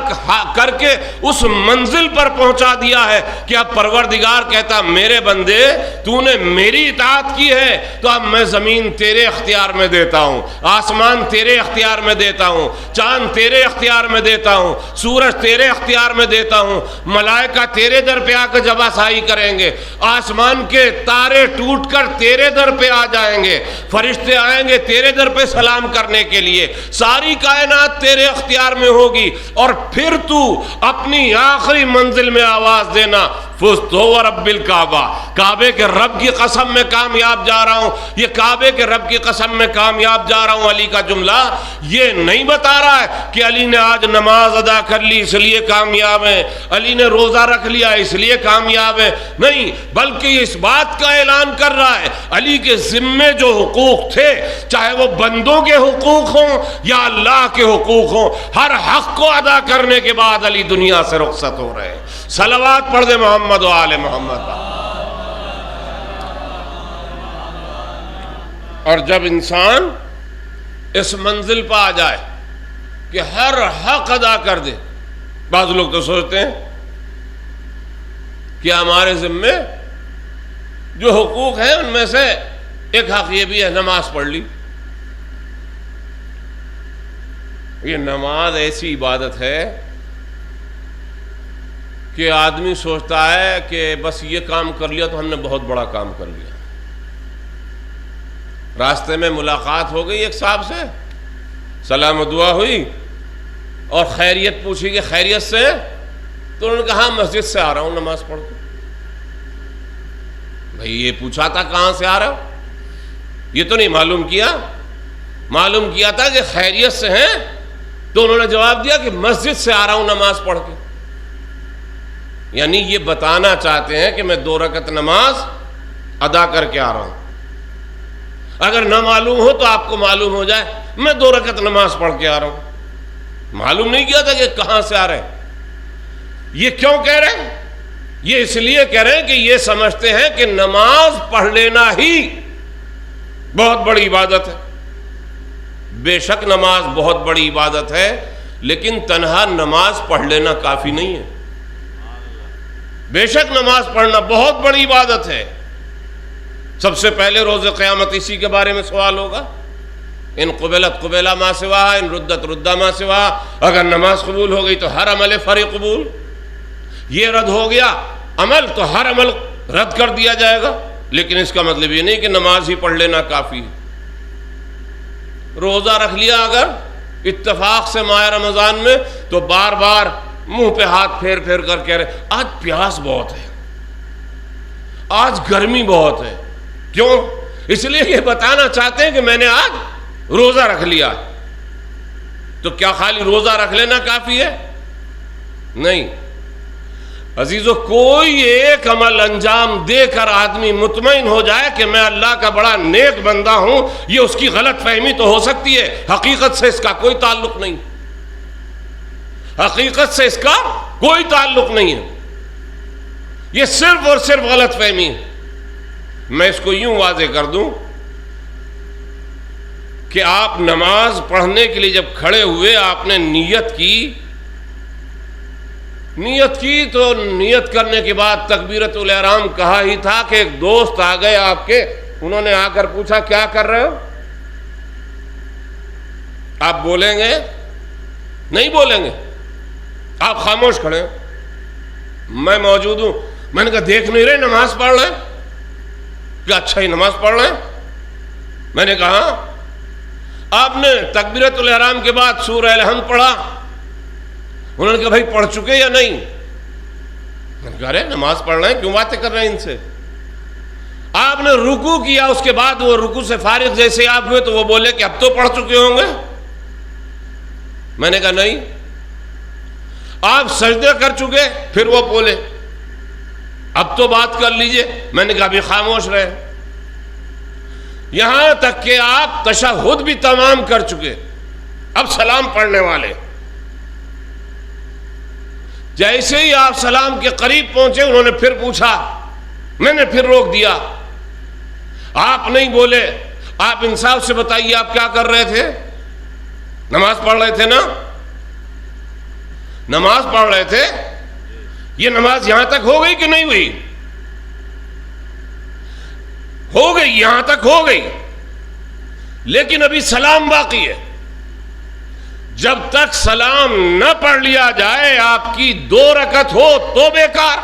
کر کے اس منزل پر پہنچا دیا ہے کہ اب پروردگار کہتا میرے بندے تو نے میری اطاعت کی ہے تو اب میں زمین تیرے اختیار میں دیتا ہوں، آسمان تیرے اختیار میں دیتا ہوں، چاند تیرے اختیار میں دیتا ہوں، سورج تیرے اختیار میں دیتا ہوں، ملائکہ تیرے در پہ آ کے جبا سائی کریں گے، آسمان کے تارے ٹوٹ کر تیرے در پہ آ جائیں گے، فرشتے آئیں گے تیرے در پہ سلام کرنے کے لیے، ساری کائنات تیرے اختیار میں ہوگی. اور پھر تو اپنی آخری منزل میں آواز دینا فزت ورب الکعبہ، کعبے کے رب کی قسم میں کامیاب جا رہا ہوں. یہ کعبے کے رب کی قسم میں کامیاب جا رہا ہوں علی کا جملہ یہ نہیں بتا رہا ہے کہ علی نے آج نماز ادا کر لی اس لیے کامیاب ہے، علی نے روزہ رکھ لیا اس لیے کامیاب ہے. نہیں، بلکہ یہ اس بات کا اعلان کر رہا ہے علی کے ذمے جو حقوق تھے، چاہے وہ بندوں کے حقوق ہوں یا اللہ کے حقوق ہوں، ہر حق کو ادا کرنے کے بعد علی دنیا سے رخصت ہو رہے ہیں. صلوات پڑھ دے محمد و آل محمد. اور جب انسان اس منزل پہ آ جائے کہ ہر حق ادا کر دے، بعض لوگ تو سوچتے ہیں کہ ہمارے ذمے جو حقوق ہیں ان میں سے ایک حق یہ بھی ہے نماز پڑھ لی. یہ نماز ایسی عبادت ہے کہ آدمی سوچتا ہے کہ بس یہ کام کر لیا تو ہم نے بہت بڑا کام کر لیا. راستے میں ملاقات ہو گئی ایک صاحب سے، سلام و دعا ہوئی اور خیریت پوچھی کہ خیریت سے؟ تو انہوں نے کہا مسجد سے آ رہا ہوں نماز پڑھ کے. بھئی یہ پوچھا تھا کہاں سے آ رہا ہو؟ یہ تو نہیں معلوم کیا. معلوم کیا تھا کہ خیریت سے ہیں تو انہوں نے جواب دیا کہ مسجد سے آ رہا ہوں نماز پڑھ کے. یعنی یہ بتانا چاہتے ہیں کہ میں 2 رکعت نماز ادا کر کے آ رہا ہوں. اگر نہ معلوم ہو تو آپ کو معلوم ہو جائے میں 2 رکعت نماز پڑھ کے آ رہا ہوں. معلوم نہیں کیا تھا کہ کہاں سے آ رہے ہیں. یہ کیوں کہہ رہے ہیں؟ یہ اس لیے کہہ رہے ہیں کہ یہ سمجھتے ہیں کہ نماز پڑھ لینا ہی بہت بڑی عبادت ہے. بے شک نماز بہت بڑی عبادت ہے، لیکن تنہا نماز پڑھ لینا کافی نہیں ہے. بے شک نماز پڑھنا بہت بڑی عبادت ہے. سب سے پہلے روز قیامت اسی کے بارے میں سوال ہوگا. ان قبلت قبیلہ ما سوا، ان ردت ردہ ما سوا. اگر نماز قبول ہو گئی تو ہر عمل فری قبول. یہ رد ہو گیا عمل تو ہر عمل رد کر دیا جائے گا. لیکن اس کا مطلب یہ نہیں کہ نماز ہی پڑھ لینا کافی ہے. روزہ رکھ لیا اگر اتفاق سے ماہ رمضان میں تو بار بار منہ پہ ہاتھ پھیر پھیر کر کہہ رہے آج پیاس بہت ہے، آج گرمی بہت ہے. کیوں؟ اس لیے یہ بتانا چاہتے ہیں کہ میں نے آج روزہ رکھ لیا. تو کیا خالی روزہ رکھ لینا کافی ہے؟ نہیں عزیزو، کوئی ایک عمل انجام دے کر آدمی مطمئن ہو جائے کہ میں اللہ کا بڑا نیک بندہ ہوں، یہ اس کی غلط فہمی تو ہو سکتی ہے، حقیقت سے اس کا کوئی تعلق نہیں. حقیقت سے اس کا کوئی تعلق نہیں ہے. یہ صرف اور صرف غلط فہمی ہے. میں اس کو یوں واضح کر دوں کہ آپ نماز پڑھنے کے لیے جب کھڑے ہوئے آپ نے نیت کی تو نیت کرنے کے بعد تکبیرۃ الاحرام کہا ہی تھا کہ ایک دوست آ گئے آپ کے، انہوں نے آ کر پوچھا کیا کر رہے ہو؟ آپ بولیں گے؟ نہیں بولیں گے. آپ خاموش کھڑے ہو. میں موجود ہوں. میں نے کہا دیکھ نہیں رہے نماز پڑھ رہے ہیں؟ کیا اچھا ہی نماز پڑھ رہے ہیں؟ میں نے کہا آپ نے تکبیرۃ الاحرام کے بعد سورہ الحمد پڑھا. انہوں نے کہا بھائی پڑھ چکے یا نہیں؟ میں نے کہا ارے نماز پڑھ رہے ہیں، کیوں باتیں کر رہے ہیں ان سے؟ آپ نے رکوع کیا، اس کے بعد وہ رکوع سے فارغ جیسے آپ ہوئے تو وہ بولے کہ اب تو پڑھ چکے ہوں گے. میں نے کہا نہیں. آپ سجدے کر چکے، پھر وہ بولے اب تو بات کر لیجئے. میں نے کہا ابھی خاموش رہے. یہاں تک کہ آپ تشہد بھی تمام کر چکے، اب سلام پڑھنے والے. جیسے ہی آپ سلام کے قریب پہنچے انہوں نے پھر پوچھا. میں نے پھر روک دیا. آپ نہیں بولے. آپ انصاف سے بتائیے آپ کیا کر رہے تھے؟ نماز پڑھ رہے تھے نا؟ نماز پڑھ رہے تھے. یہ نماز یہاں تک ہو گئی کہ نہیں ہوئی؟ ہو گئی، یہاں تک ہو گئی، لیکن ابھی سلام باقی ہے. جب تک سلام نہ پڑھ لیا جائے آپ کی 2 رکعت ہو تو بیکار،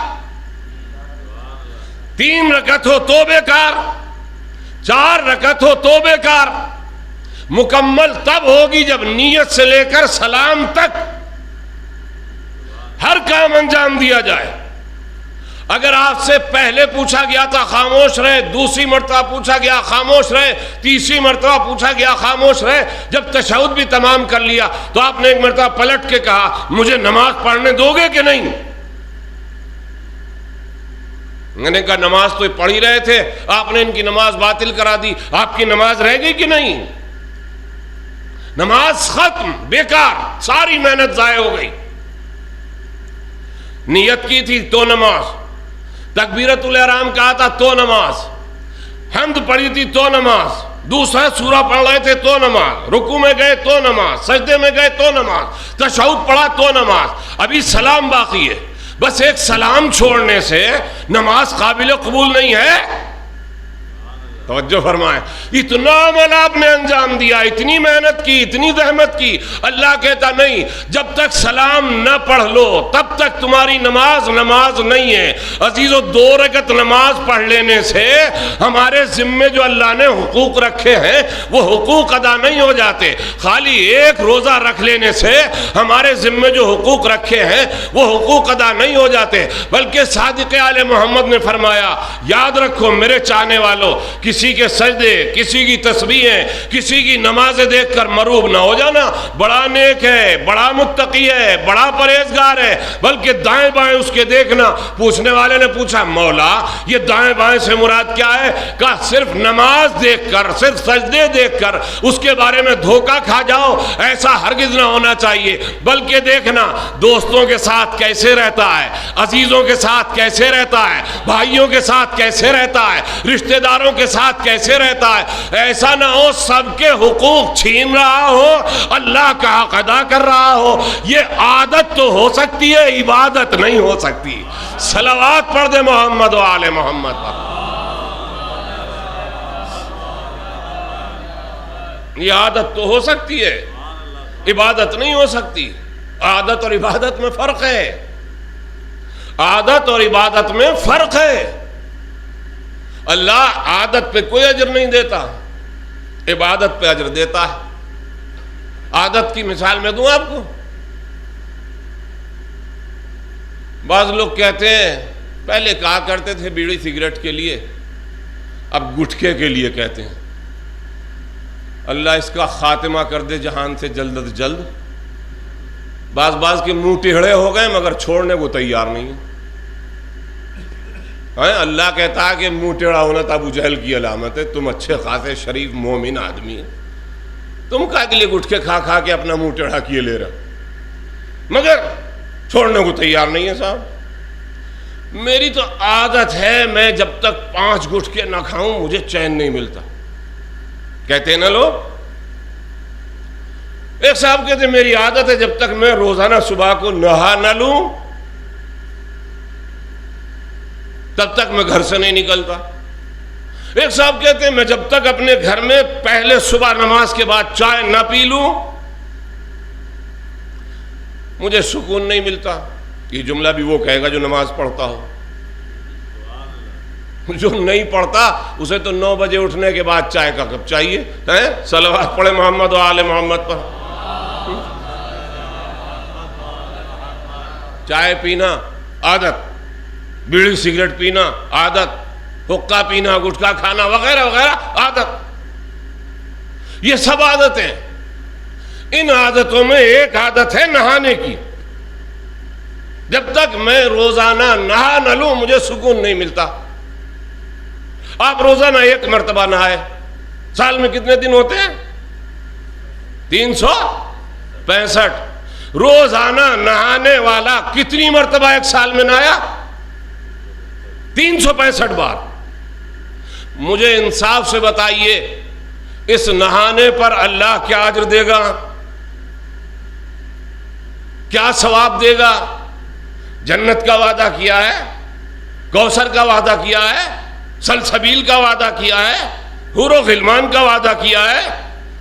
3 رکعت ہو تو بیکار، 4 رکعت ہو تو بیکار. مکمل تب ہوگی جب نیت سے لے کر سلام تک ہر کام انجام دیا جائے. اگر آپ سے پہلے پوچھا گیا تھا خاموش رہے، دوسری مرتبہ پوچھا گیا خاموش رہے، تیسری مرتبہ پوچھا گیا خاموش رہے، جب تشہد بھی تمام کر لیا تو آپ نے ایک مرتبہ پلٹ کے کہا مجھے نماز پڑھنے دو گے کہ نہیں؟ میں نے کہا نماز تو پڑھ ہی رہے تھے، آپ نے ان کی نماز باطل کرا دی، آپ کی نماز رہ گئی کہ نہیں؟ نماز ختم، بیکار، ساری محنت ضائع ہو گئی. نیت کی تھی تو نماز، تکبیرۃ الاحرام کہا تھا تو نماز، حمد پڑھی تھی تو نماز، دوسرا سورہ پڑھ رہے تھے تو نماز، رکوع میں گئے تو نماز، سجدے میں گئے تو نماز، تشہد پڑھا تو نماز. ابھی سلام باقی ہے. بس ایک سلام چھوڑنے سے نماز قابل قبول نہیں ہے. توجہ فرمائیں. اتنا عمل آپ نے انجام دیا، اتنی محنت کی، اتنی زحمت کی. اللہ کہتا نہیں، جب تک سلام نہ پڑھ لو تب تک تمہاری نماز نماز نہیں ہے. عزیزو 2 رکعت نماز پڑھ لینے سے ہمارے ذمے جو اللہ نے حقوق رکھے ہیں وہ حقوق ادا نہیں ہو جاتے. خالی ایک روزہ رکھ لینے سے ہمارے ذمے جو حقوق رکھے ہیں وہ حقوق ادا نہیں ہو جاتے. بلکہ صادق آل محمد نے فرمایا، یاد رکھو میرے چاہنے والوں، کسی کسی کے سجدے، کسی کی تسبیحیں، کسی کی نمازیں دیکھ کر مروب نہ ہو جانا۔ بڑا نیک ہے، بڑا متقی ہے، بڑا پرہیزگار ہے، بلکہ دائیں بائیں اس کے دیکھنا۔ پوچھنے والے نے پوچھا مولا یہ دائیں بائیں سے مراد کیا ہے؟ کہا صرف نماز دیکھ کر، صرف سجدے دیکھ کر اس کے بارے میں دھوکہ کھا جاؤ، ایسا ہرگز نہ ہونا چاہیے، بلکہ دیکھنا دوستوں کے ساتھ کیسے رہتا ہے، عزیزوں کے ساتھ کیسے رہتا ہے، بھائیوں کے ساتھ کیسے رہتا ہے، رشتہ داروں کے ساتھ کیسے رہتا ہے۔ ایسا نہ ہو سب کے حقوق چھین رہا ہو، اللہ کا حق ادا کر رہا ہو۔ یہ عادت تو ہو سکتی ہے، عبادت نہیں ہو سکتی۔ صلوات پڑھ دے محمد و آل محمد پر۔ یہ عادت تو ہو سکتی ہے، عبادت نہیں ہو سکتی۔ عادت اور عبادت میں فرق ہے، عادت اور عبادت میں فرق ہے۔ اللہ عادت پہ کوئی اجر نہیں دیتا، عبادت پہ اجر دیتا ہے۔ عادت کی مثال میں دوں آپ کو۔ بعض لوگ کہتے ہیں، پہلے کہا کرتے تھے بیڑی سگریٹ کے لیے، اب گٹکے کے لیے کہتے ہیں۔ اللہ اس کا خاتمہ کر دے جہان سے جلد از جلد۔ بعض کے منہ ٹیڑھے ہو گئے مگر چھوڑنے کو تیار نہیں ہیں۔ اللہ کہتا ہے کہ منہ ٹیڑھا ہونا تو ابو جہل کی علامت ہے، تم اچھے خاصے شریف مومن آدمی ہیں، تم کا کے لیے گٹکے کھا کھا کے اپنا منہ ٹیڑھا کیے لے رہا، مگر چھوڑنے کو تیار نہیں ہے صاحب۔ میری تو عادت ہے، میں جب تک 5 گٹکے نہ کھاؤں مجھے چین نہیں ملتا، کہتے ہیں نا لوگ۔ ایک صاحب کہتے ہیں میری عادت ہے جب تک میں روزانہ صبح کو نہا نہ لوں تب تک میں گھر سے نہیں نکلتا۔ ایک صاحب کہتے ہیں میں جب تک اپنے گھر میں پہلے صبح نماز کے بعد چائے نہ پی لوں مجھے سکون نہیں ملتا۔ یہ جملہ بھی وہ کہے گا جو نماز پڑھتا ہو، جو نہیں پڑھتا اسے تو 9 بجے اٹھنے کے بعد چائے کا کپ چاہیے۔ صلوات پڑھے محمد و آل محمد پر۔ چائے پینا عادت، بیڑی سگریٹ پینا عادت، حقہ پینا، گٹکا کھانا وغیرہ وغیرہ عادت۔ یہ سب عادتیں۔ ان عادتوں میں ایک عادت ہے نہانے کی۔ جب تک میں روزانہ نہا نہ لوں مجھے سکون نہیں ملتا۔ آپ روزانہ 1 مرتبہ نہائے، سال میں کتنے دن ہوتے ہیں؟ 365۔ روزانہ نہانے والا کتنی مرتبہ ایک سال میں نہایا؟ 365 بار۔ مجھے انصاف سے بتائیے اس نہانے پر اللہ کیا اجر دے گا، کیا ثواب دے گا؟ جنت کا وعدہ کیا ہے، کوثر کا وعدہ کیا ہے، سلسبیل کا وعدہ کیا ہے، حور و غلمان کا وعدہ کیا ہے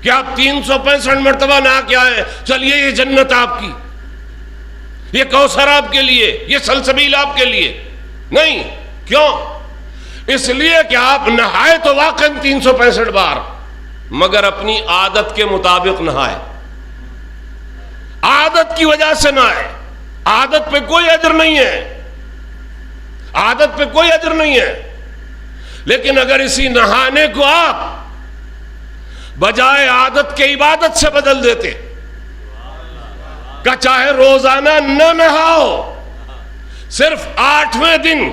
کہ آپ 365 مرتبہ نہا کے آئے، چلیے یہ جنت آپ کی، یہ کوثر آپ کے لیے، یہ سلسبیل آپ کے لیے۔ نہیں، کیوں؟ اس لیے کہ آپ نہائے تو واقعی 365 بار، مگر اپنی عادت کے مطابق نہائے، عادت کی وجہ سے نہائے۔ عادت پہ کوئی اجر نہیں ہے، عادت پہ کوئی اجر نہیں ہے۔ لیکن اگر اسی نہانے کو آپ بجائے عادت کے عبادت سے بدل دیتے کہ چاہے روزانہ نہ نہاؤ، صرف 8ویں دن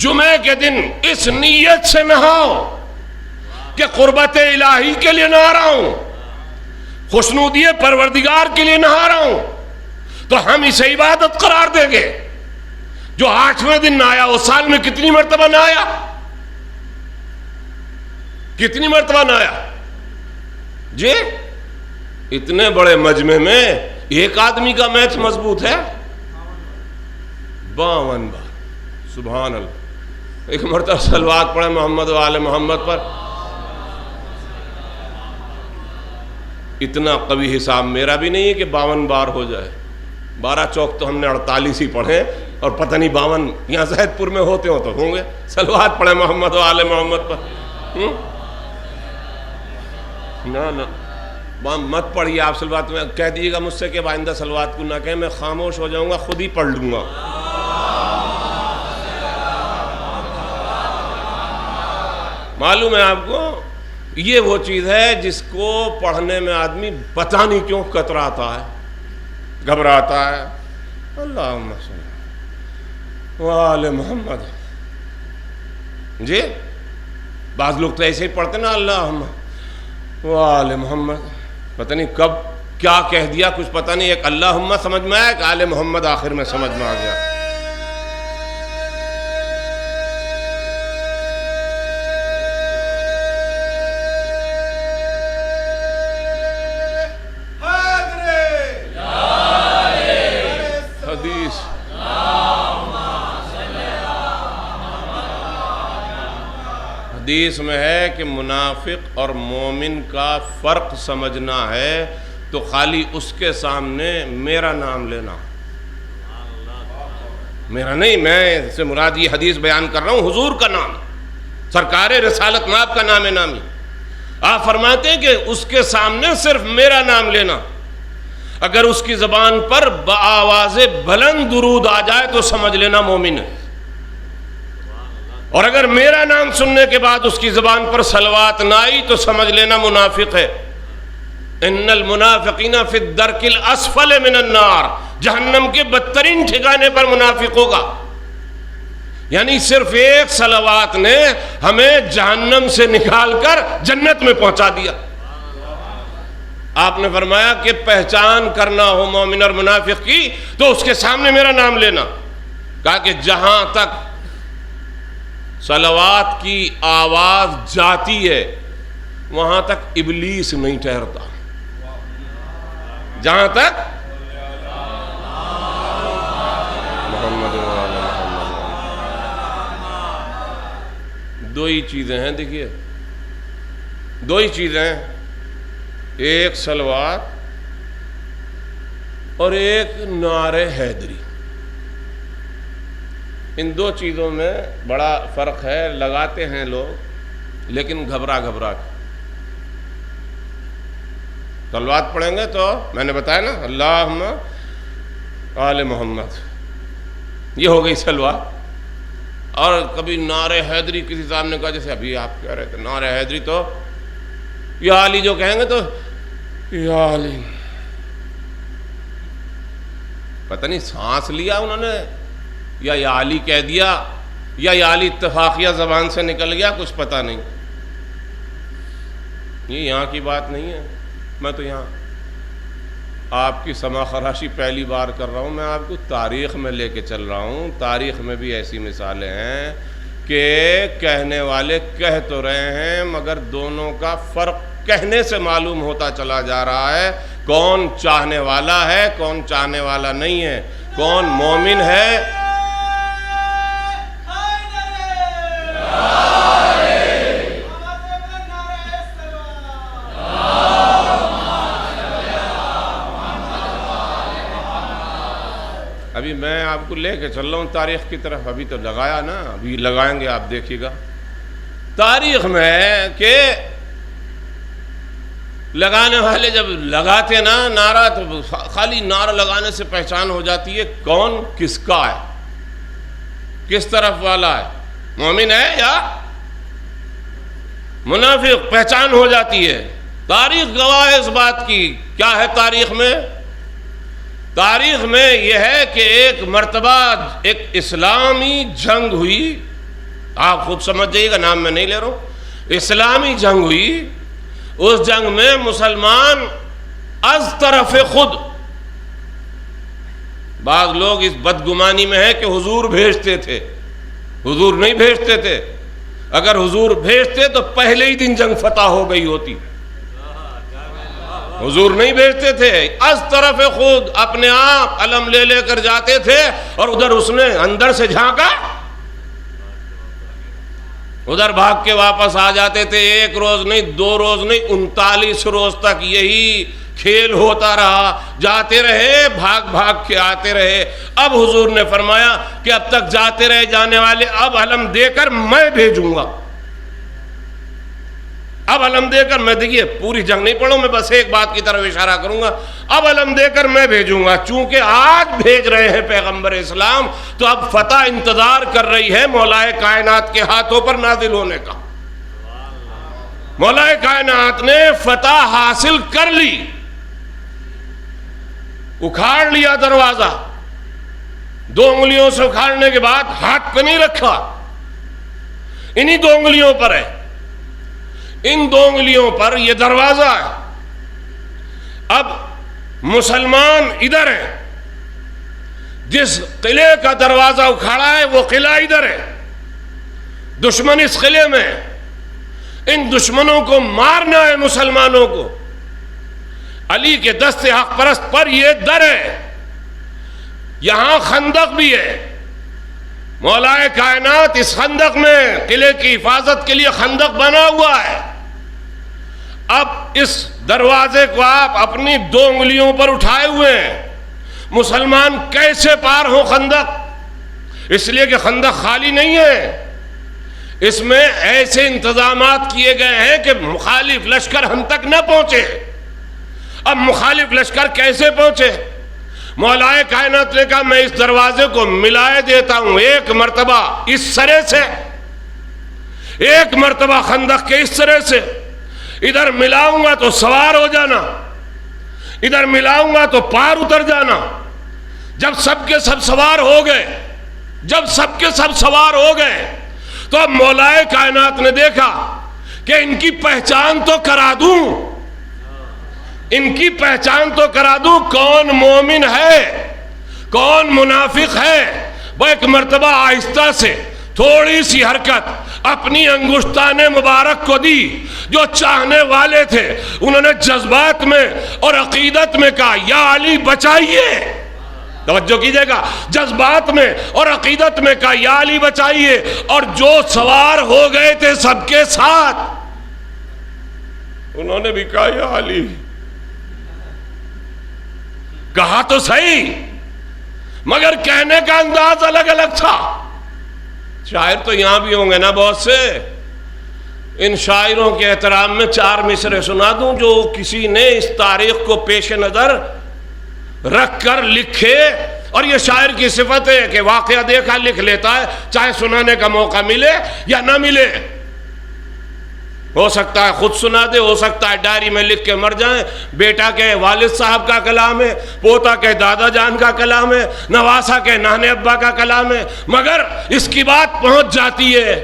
جمعے کے دن اس نیت سے نہاؤ کہ قربت الہی کے لیے نہا رہا ہوں، خوشنودی پروردگار کے لیے نہا رہا ہوں، تو ہم اسے عبادت قرار دیں گے۔ جو 8ویں دن نہایا وہ سال میں کتنی مرتبہ نہایا؟ کتنی مرتبہ نہایا جی؟ اتنے بڑے مجمع میں ایک آدمی کا میچ مضبوط ہے 52 بار۔ سبحان اللہ۔ ایک مرتبہ صلوات پڑھے محمد و آل محمد پر۔ اتنا قوی حساب میرا بھی نہیں ہے کہ 52 بار ہو جائے۔ 12 چوک تو ہم نے 48 ہی پڑھے، اور پتہ نہیں 52 یہاں زہد پور میں ہوتے ہوں تو ہوں گے۔ صلوات پڑھے محمد و آل محمد پر۔ نہ مت پڑھیے آپ صلوات میں، کہہ دیجیے گا مجھ سے کہ آئندہ صلوات کو نہ کہیں، میں خاموش ہو جاؤں گا، خود ہی پڑھ لوں گا۔ معلوم ہے آپ کو یہ وہ چیز ہے جس کو پڑھنے میں آدمی پتہ نہیں کیوں کتراتا ہے, گھبراتا ہے. اللہم صلی وآل محمد. جی بعض لوگ تو ایسے ہی پڑھتے نا اللہم وآل محمد, پتہ نہیں کب کیا کہہ دیا کچھ پتہ نہیں, ایک اللہم سمجھ میں آیا, ایک آل محمد آخر میں سمجھ میں آ گیا. حدیث میں ہے کہ منافق اور مومن کا فرق سمجھنا ہے تو خالی اس کے سامنے میرا نام لینا, میرا نہیں, میں سے مراد یہ حدیث بیان کر رہا ہوں, حضور کا نام, سرکار رسالت مآب کا نام نامی. آپ فرماتے ہیں کہ اس کے سامنے صرف میرا نام لینا. اگر اس کی زبان پر بآواز بلند درود آ جائے تو سمجھ لینا مومن ہے, اور اگر میرا نام سننے کے بعد اس کی زبان پر صلوات نہ آئی تو سمجھ لینا منافق ہے. ان المنافقین فی الدرک الاسفل من النار, جہنم کے بدترین ٹھکانے پر منافق ہوگا. یعنی صرف ایک صلوات نے ہمیں جہنم سے نکال کر جنت میں پہنچا دیا. آپ نے فرمایا کہ پہچان کرنا ہو مومن اور منافق کی تو اس کے سامنے میرا نام لینا. کہا کہ جہاں تک صلوات کی آواز جاتی ہے وہاں تک ابلیس نہیں ٹھہرتا. جہاں تک محمد دو ہی چیزیں ہیں, دیکھیے دو ہی چیزیں ہیں, ایک صلوات اور ایک نعرہ حیدری. ان دو چیزوں میں بڑا فرق ہے. لگاتے ہیں لوگ لیکن گھبرا گھبرا کے. صلوات پڑھیں گے تو میں نے بتایا نا اللہم آل محمد, یہ ہو گئی صلوات. اور کبھی نعرہ حیدری کسی صاحب نے کہا, جیسے ابھی آپ کہہ رہے تھے نعرہ حیدری, تو یا علی جو کہیں گے تو یا علی, پتہ نہیں سانس لیا انہوں نے یا علی کہہ دیا یا علی اتفاقیہ زبان سے نکل گیا, کچھ پتہ نہیں. یہ یہاں کی بات نہیں ہے. میں تو یہاں آپ کی سما خراشی پہلی بار کر رہا ہوں, میں آپ کو تاریخ میں لے کے چل رہا ہوں. تاریخ میں بھی ایسی مثالیں ہیں کہ کہنے والے کہہ تو رہے ہیں مگر دونوں کا فرق کہنے سے معلوم ہوتا چلا جا رہا ہے. کون چاہنے والا ہے, کون چاہنے والا نہیں ہے, کون مومن ہے. ابھی میں آپ کو لے کے چل رہا ہوں تاریخ کی طرف. ابھی تو لگایا نا, ابھی لگائیں گے, آپ دیکھیے گا. تاریخ میں ہے کہ لگانے والے جب لگاتے نا نعرہ تو خالی نعرہ لگانے سے پہچان ہو جاتی ہے کون کس کا ہے, کس طرف والا ہے, مومن ہے یا منافق, پہچان ہو جاتی ہے. تاریخ گواہ ہے اس بات کی. کیا ہے تاریخ میں؟ تاریخ میں یہ ہے کہ ایک مرتبہ ایک اسلامی جنگ ہوئی. آپ خود سمجھ جائیے گا, نام میں نہیں لے رہا ہوں. اسلامی جنگ ہوئی. اس جنگ میں مسلمان از طرف خود, بعض لوگ اس بدگمانی میں ہے کہ حضور بھیجتے تھے. حضور نہیں بھیجتے تھے. اگر حضور بھیجتے تو پہلے ہی دن جنگ فتح ہو گئی ہوتی. حضور نہیں بھیجتے تھے, از طرف خود اپنے آپ علم لے لے کر جاتے تھے, اور ادھر اس نے اندر سے جھانکا, ادھر بھاگ کے واپس آ جاتے تھے. ایک روز نہیں, 2 روز نہیں, 39 روز تک یہی کھیل ہوتا رہا. جاتے رہے, بھاگ بھاگ کے آتے رہے. اب حضور نے فرمایا کہ اب تک جاتے رہے جانے والے, اب علم دے کر میں بھیجوں گا. اب علم دے کر میں, دیکھیے پوری جنگ نہیں پڑھوں میں, بس ایک بات کی طرف اشارہ کروں گا. اب علم دے کر میں بھیجوں گا. چونکہ آج بھیج رہے ہیں پیغمبر اسلام, تو اب فتح انتظار کر رہی ہے مولا کائنات کے ہاتھوں پر نازل ہونے کا. مولا کائنات نے فتح حاصل کر لی، اکھاڑ لیا دروازہ، 2 انگلیوں سے اکھاڑنے کے بعد ہاتھ پہ نہیں رکھا، انہی 2 انگلیوں پر ہے، ان 2 انگلیوں پر یہ دروازہ ہے۔ اب مسلمان ادھر ہے، جس قلعے کا دروازہ اکھاڑا ہے وہ قلعہ ادھر ہے، دشمن اس قلعے میں ہے، ان دشمنوں کو مارنا ہے مسلمانوں کو۔ علی کے دست حق پرست پر یہ در ہے، یہاں خندق بھی ہے، مولا کائنات اس خندق میں قلعے کی حفاظت کے لیے خندق بنا ہوا ہے۔ اب اس دروازے کو آپ اپنی 2 انگلیوں پر اٹھائے ہوئے ہیں، مسلمان کیسے پار ہوں خندق؟ اس لیے کہ خندق خالی نہیں ہے، اس میں ایسے انتظامات کیے گئے ہیں کہ مخالف لشکر ہم تک نہ پہنچے۔ اب مخالف لشکر کیسے پہنچے؟ مولا کائنات نے کہا میں اس دروازے کو ملائے دیتا ہوں، ایک مرتبہ اس سرے سے، ایک مرتبہ خندق کے اس سرے سے، ادھر ملاؤں گا تو سوار ہو جانا، ادھر ملاؤں گا تو پار اتر جانا۔ جب سب کے سب سوار ہو گئے، جب سب کے سب سوار ہو گئے تو اب مولا کائنات نے دیکھا کہ ان کی پہچان تو کرا دوں، ان کی پہچان تو کرا دوں، کون مومن ہے کون منافق ہے۔ وہ ایک مرتبہ آہستہ سے تھوڑی سی حرکت اپنی انگشتان مبارک کو دی، جو چاہنے والے تھے انہوں نے جذبات میں اور عقیدت میں کہا یا علی بچائیے، توجہ کیجئے گا، جذبات میں اور عقیدت میں کہا یا علی بچائیے، اور جو سوار ہو گئے تھے سب کے ساتھ انہوں نے بھی کہا یا علی۔ کہا تو صحیح مگر کہنے کا انداز الگ الگ تھا۔ شاعر تو یہاں بھی ہوں گے نا بہت سے، ان شاعروں کے احترام میں 4 مصرے سنا دوں جو کسی نے اس تاریخ کو پیش نظر رکھ کر لکھے، اور یہ شاعر کی صفت ہے کہ واقعہ دیکھا لکھ لیتا ہے، چاہے سنانے کا موقع ملے یا نہ ملے، ہو سکتا ہے خود سنا دے، ہو سکتا ہے ڈائری میں لکھ کے مر جائیں۔ بیٹا کے والد صاحب کا کلام ہے، پوتا کے دادا جان کا کلام ہے، نواسا کے نانے ابا کا کلام ہے، مگر اس کی بات پہنچ جاتی ہے،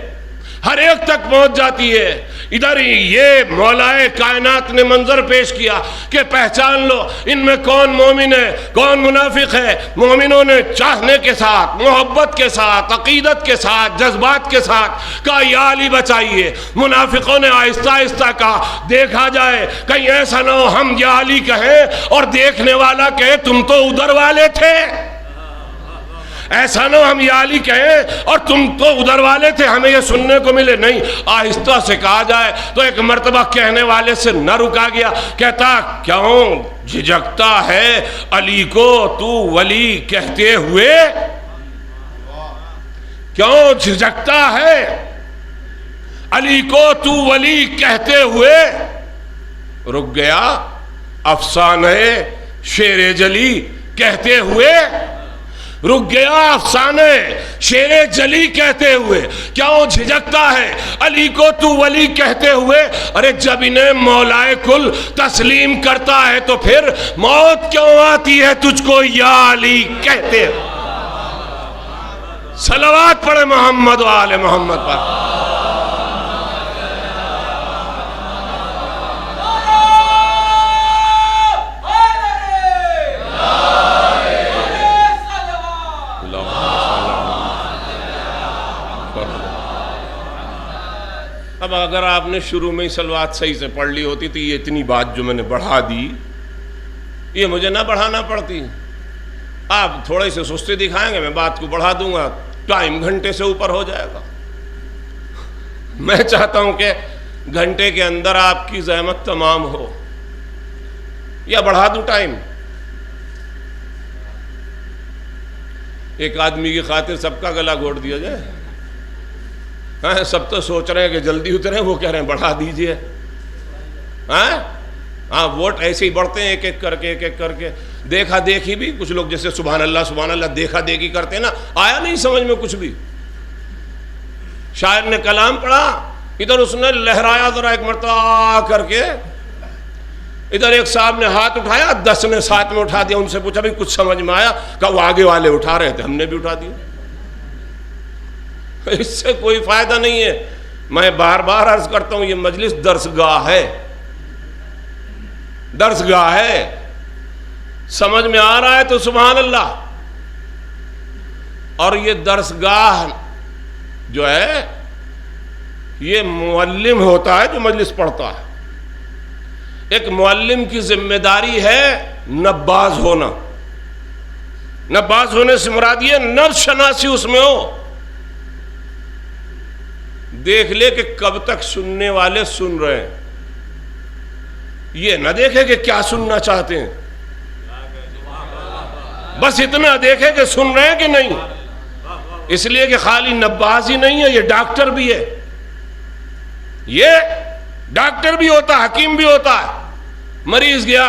ہر ایک تک پہنچ جاتی ہے۔ ادھر ہی یہ مولا کائنات نے منظر پیش کیا کہ پہچان لو ان میں کون مومن ہے کون منافق ہے۔ مومنوں نے چاہنے کے ساتھ، محبت کے ساتھ، عقیدت کے ساتھ، جذبات کے ساتھ کہا یا علی بچائیے، منافقوں نے آہستہ آہستہ کہا دیکھا جائے کہیں ایسا نہ ہو ہم یا علی کہیں اور دیکھنے والا کہے تم تو ادھر والے تھے، ایسا نہ ہم یا علی کہیں اور تم تو ادھر والے تھے، ہمیں یہ سننے کو ملے۔ نہیں، آہستہ سے کہا جائے تو ایک مرتبہ کہنے والے سے نہ رکا گیا، کہتا کیوں جھجکتا ہے علی کو تو ولی کہتے ہوئے، کیوں جھجکتا ہے علی کو تو ولی کہتے ہوئے۔ رک گیا افسانہ شیر جلی کہتے ہوئے، رک گیا افسانے شیر جلی کہتے ہوئے، کیوں جھجکتا ہے علی کو تو ولی کہتے ہوئے۔ ارے جب انہیں مولا کل تسلیم کرتا ہے تو پھر موت کیوں آتی ہے تجھ کو یا علی کہتے ہوئے۔ صلوات پڑھے محمد و آل محمد پر۔ اب اگر آپ نے شروع میں ہی صلوات صحیح سے پڑھ لی ہوتی تو یہ اتنی بات جو میں نے بڑھا دی یہ مجھے نہ بڑھانا پڑتی۔ آپ تھوڑے سے سستی دکھائیں گے میں بات کو بڑھا دوں گا، ٹائم گھنٹے سے اوپر ہو جائے گا۔ میں چاہتا ہوں کہ گھنٹے کے اندر آپ کی زحمت تمام ہو، یا بڑھا دوں ٹائم؟ ایک آدمی کی خاطر سب کا گلا گھونٹ دیا جائے؟ سب تو سوچ رہے ہیں کہ جلدی اتریں، وہ کہہ رہے ہیں بڑھا دیجئے۔ ہاں ووٹ ایسے ہی بڑھتے ہیں ایک ایک کر کے، ایک ایک کر کے۔ دیکھا دیکھی بھی کچھ لوگ جیسے سبحان اللہ دیکھا دیکھی کرتے ہیں نا، آیا نہیں سمجھ میں کچھ بھی۔ شاعر نے کلام پڑھا ادھر اس نے لہرایا ذرا ایک مرتبہ کر کے، ادھر ایک صاحب نے ہاتھ اٹھایا، 10 نے ساتھ میں اٹھا دیا. ان سے پوچھا بھی کچھ سمجھ میں آیا؟ کہا وہ آگے والے اٹھا رہے تھے، ہم نے بھی اٹھا دیا. اس سے کوئی فائدہ نہیں ہے. میں بار بار عرض کرتا ہوں، یہ مجلس درسگاہ ہے، درسگاہ ہے. سمجھ میں آ رہا ہے تو سبحان اللہ. اور یہ درسگاہ جو ہے یہ معلم ہوتا ہے جو مجلس پڑھتا ہے. ایک معلم کی ذمہ داری ہے نباز ہونا. نباز ہونے سے مراد یہ نفس شناسی اس میں ہو. دیکھ لے کہ کب تک سننے والے سن رہے ہیں، یہ نہ دیکھے کہ کیا سننا چاہتے ہیں، بس اتنا دیکھے کہ سن رہے ہیں کہ نہیں. اس لیے کہ خالی نباز ہی نہیں ہے، یہ ڈاکٹر بھی ہے. یہ ڈاکٹر بھی ہوتا ہے، حکیم بھی ہوتا ہے. مریض گیا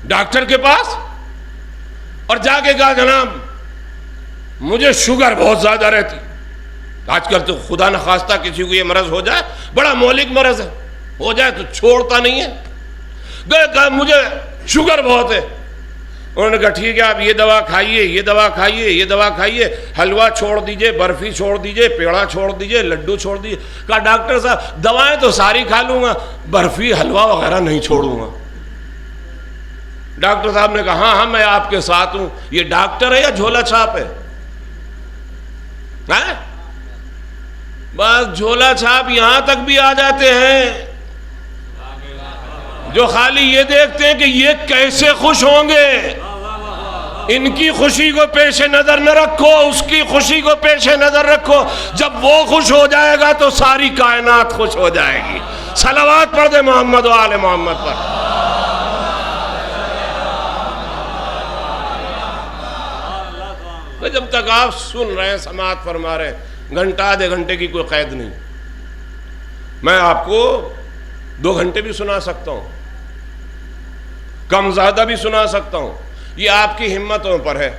ڈاکٹر کے پاس اور جا کے کہا جناب مجھے شوگر بہت زیادہ رہتی. آج کل تو خدا نخواستہ کسی کو یہ مرض ہو جائے، بڑا مہلک مرض ہے، ہو جائے تو چھوڑتا نہیں ہے. گئے کہا مجھے شوگر بہت ہے. انہوں نے کہا ٹھیک ہے آپ یہ دوا کھائیے، یہ دوا کھائیے، یہ دوا کھائیے، حلوہ چھوڑ دیجئے، برفی چھوڑ دیجئے، پیڑا چھوڑ دیجئے، لڈو چھوڑ دیجئے. کہا ڈاکٹر صاحب دوائیں تو ساری کھا لوں گا، برفی حلوہ وغیرہ نہیں چھوڑوں گا. ڈاکٹر صاحب نے کہا ہاں میں آپ کے ساتھ ہوں. یہ ڈاکٹر ہے یا جھولا چھاپ ہے؟ بس جھولا چھاپ یہاں تک بھی آ جاتے ہیں جو خالی یہ دیکھتے ہیں کہ یہ کیسے خوش ہوں گے. ان کی خوشی کو پیش نظر نہ رکھو، اس کی خوشی کو پیش نظر رکھو. جب وہ خوش ہو جائے گا تو ساری کائنات خوش ہو جائے گی. صلوات پڑھ دے محمد و آل محمد پر. جب تک آپ سن رہے ہیں، سماعت فرما رہے ہیں، گھنٹہ آدھے گھنٹے کی کوئی قید نہیں. میں آپ کو 2 گھنٹے بھی سنا سکتا ہوں، کم زیادہ بھی سنا سکتا ہوں. یہ آپ کی ہمتوں پر ہے.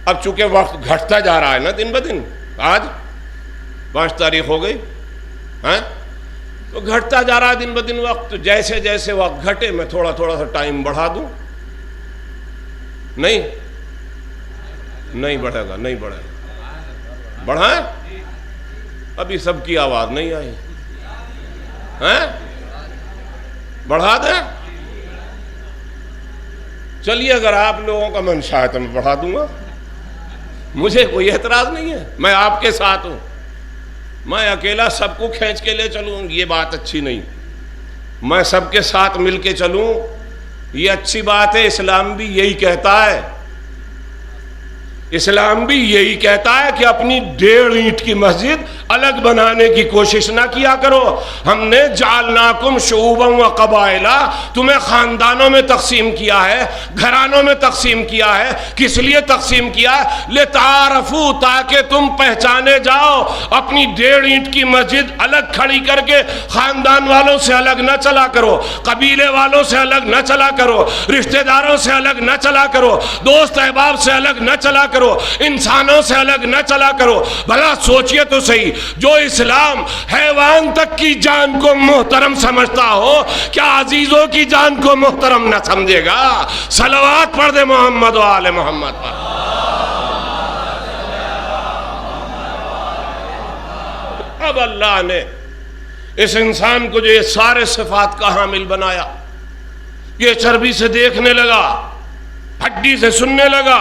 اب چونکہ وقت گھٹتا جا رہا ہے نا دن بدن، آج 5 تاریخ ہو گئی، تو گھٹتا جا رہا ہے دن بدن وقت. تو جیسے جیسے وقت گھٹے میں تھوڑا تھوڑا سا ٹائم بڑھا دوں. نہیں بڑھے گا، نہیں بڑھے گا. بڑھائیں؟ ابھی سب کی آواز نہیں آئی. بڑھا دیں؟ چلیے اگر آپ لوگوں کا منشا ہے تو میں بڑھا دوں گا، مجھے کوئی اعتراض نہیں ہے. میں آپ کے ساتھ ہوں. میں اکیلا سب کو کھینچ کے لے چلوں یہ بات اچھی نہیں. میں سب کے ساتھ مل کے چلوں یہ اچھی بات ہے. اسلام بھی یہی کہتا ہے. اسلام بھی یہی کہتا ہے کہ اپنی 1.5 اینٹ کی مسجد الگ بنانے کی کوشش نہ کیا کرو. ہم نے جعلناکم شعوبا و قبائلا، تمہیں خاندانوں میں تقسیم کیا ہے، گھرانوں میں تقسیم کیا ہے. کس لیے تقسیم کیا ہے؟ لتعارفوا، تاکہ تم پہچانے جاؤ. اپنی 1.5 اینٹ کی مسجد الگ کھڑی کر کے خاندان والوں سے الگ نہ چلا کرو، قبیلے والوں سے الگ نہ چلا کرو، رشتہ داروں سے الگ نہ چلا کرو، دوست احباب سے الگ نہ چلا کرو، انسانوں سے الگ نہ چلا کرو. بھلا سوچئے تو صحیح، جو اسلام حیوان تک کی جان کو محترم سمجھتا ہو، کیا عزیزوں کی جان کو محترم نہ سمجھے گا؟ صلوات پڑھ دے محمد و آل محمد پر. اب اللہ نے اس انسان کو جو یہ سارے صفات کا حامل بنایا، یہ چربی سے دیکھنے لگا، ہڈی سے سننے لگا،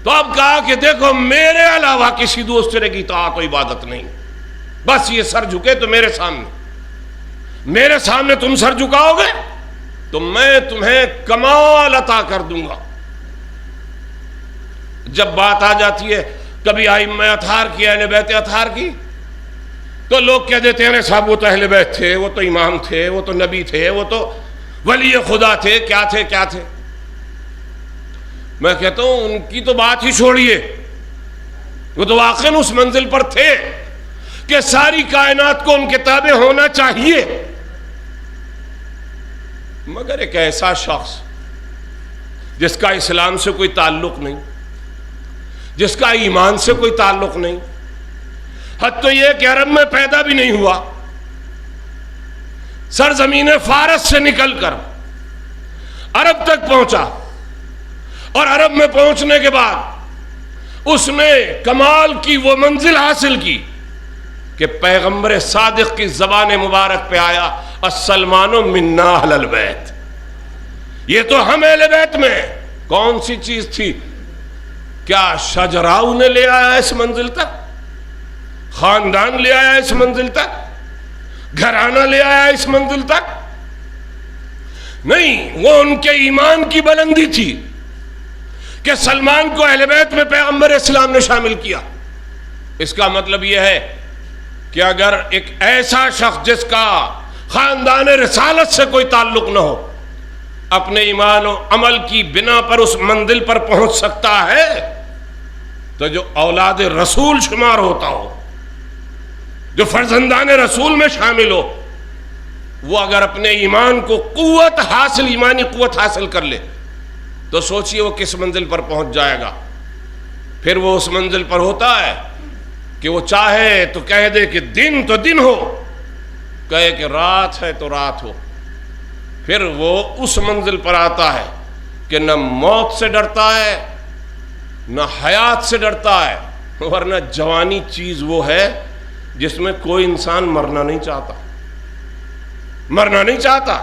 تو اب کہا کہ دیکھو میرے علاوہ کسی دوسرے کی اطاعت و عبادت نہیں. بس یہ سر جھکے تو میرے سامنے تم سر جھکاؤ گے تو میں تمہیں کمال عطا کر دوں گا. جب بات آ جاتی ہے کبھی ائمہ اطہار کی، اہل بیت اطہار کی، تو لوگ کہہ دیتے ہیں صاحب وہ تو اہل بیت تھے، وہ تو امام تھے، وہ تو نبی تھے، وہ تو ولی خدا تھے، کیا تھے. میں کہتا ہوں ان کی تو بات ہی چھوڑیے، وہ تو واقعاً اس منزل پر تھے کہ ساری کائنات کو ان کے تابع ہونا چاہیے. مگر ایک ایسا شخص جس کا اسلام سے کوئی تعلق نہیں، جس کا ایمان سے کوئی تعلق نہیں، حد تو یہ کہ عرب میں پیدا بھی نہیں ہوا، سرزمین فارس سے نکل کر عرب تک پہنچا، اور عرب میں پہنچنے کے بعد اس نے کمال کی وہ منزل حاصل کی کہ پیغمبر صادق کی زبان مبارک پہ آیا، السلمان منا اہل البیت، یہ تو ہم اہل بیت میں۔ کون سی چیز تھی؟ کیا شجراؤ نے لے آیا اس منزل تک؟ خاندان لے آیا اس منزل تک؟ گھرانہ لے آیا اس منزل تک؟ نہیں، وہ ان کے ایمان کی بلندی تھی کہ سلمان کو اہل بیت میں پیغمبر اسلام نے شامل کیا۔ اس کا مطلب یہ ہے کہ اگر ایک ایسا شخص جس کا خاندان رسالت سے کوئی تعلق نہ ہو اپنے ایمان و عمل کی بنا پر اس منزل پر پہنچ سکتا ہے، تو جو اولاد رسول شمار ہوتا ہو، جو فرزندان رسول میں شامل ہو، وہ اگر اپنے ایمان کو ایمانی قوت حاصل کر لے تو سوچئے وہ کس منزل پر پہنچ جائے گا۔ پھر وہ اس منزل پر ہوتا ہے کہ وہ چاہے تو کہہ دے کہ دن تو دن ہو، کہے کہ رات ہے تو رات ہو۔ پھر وہ اس منزل پر آتا ہے کہ نہ موت سے ڈرتا ہے نہ حیات سے ڈرتا ہے، ورنہ جوانی چیز وہ ہے جس میں کوئی انسان مرنا نہیں چاہتا۔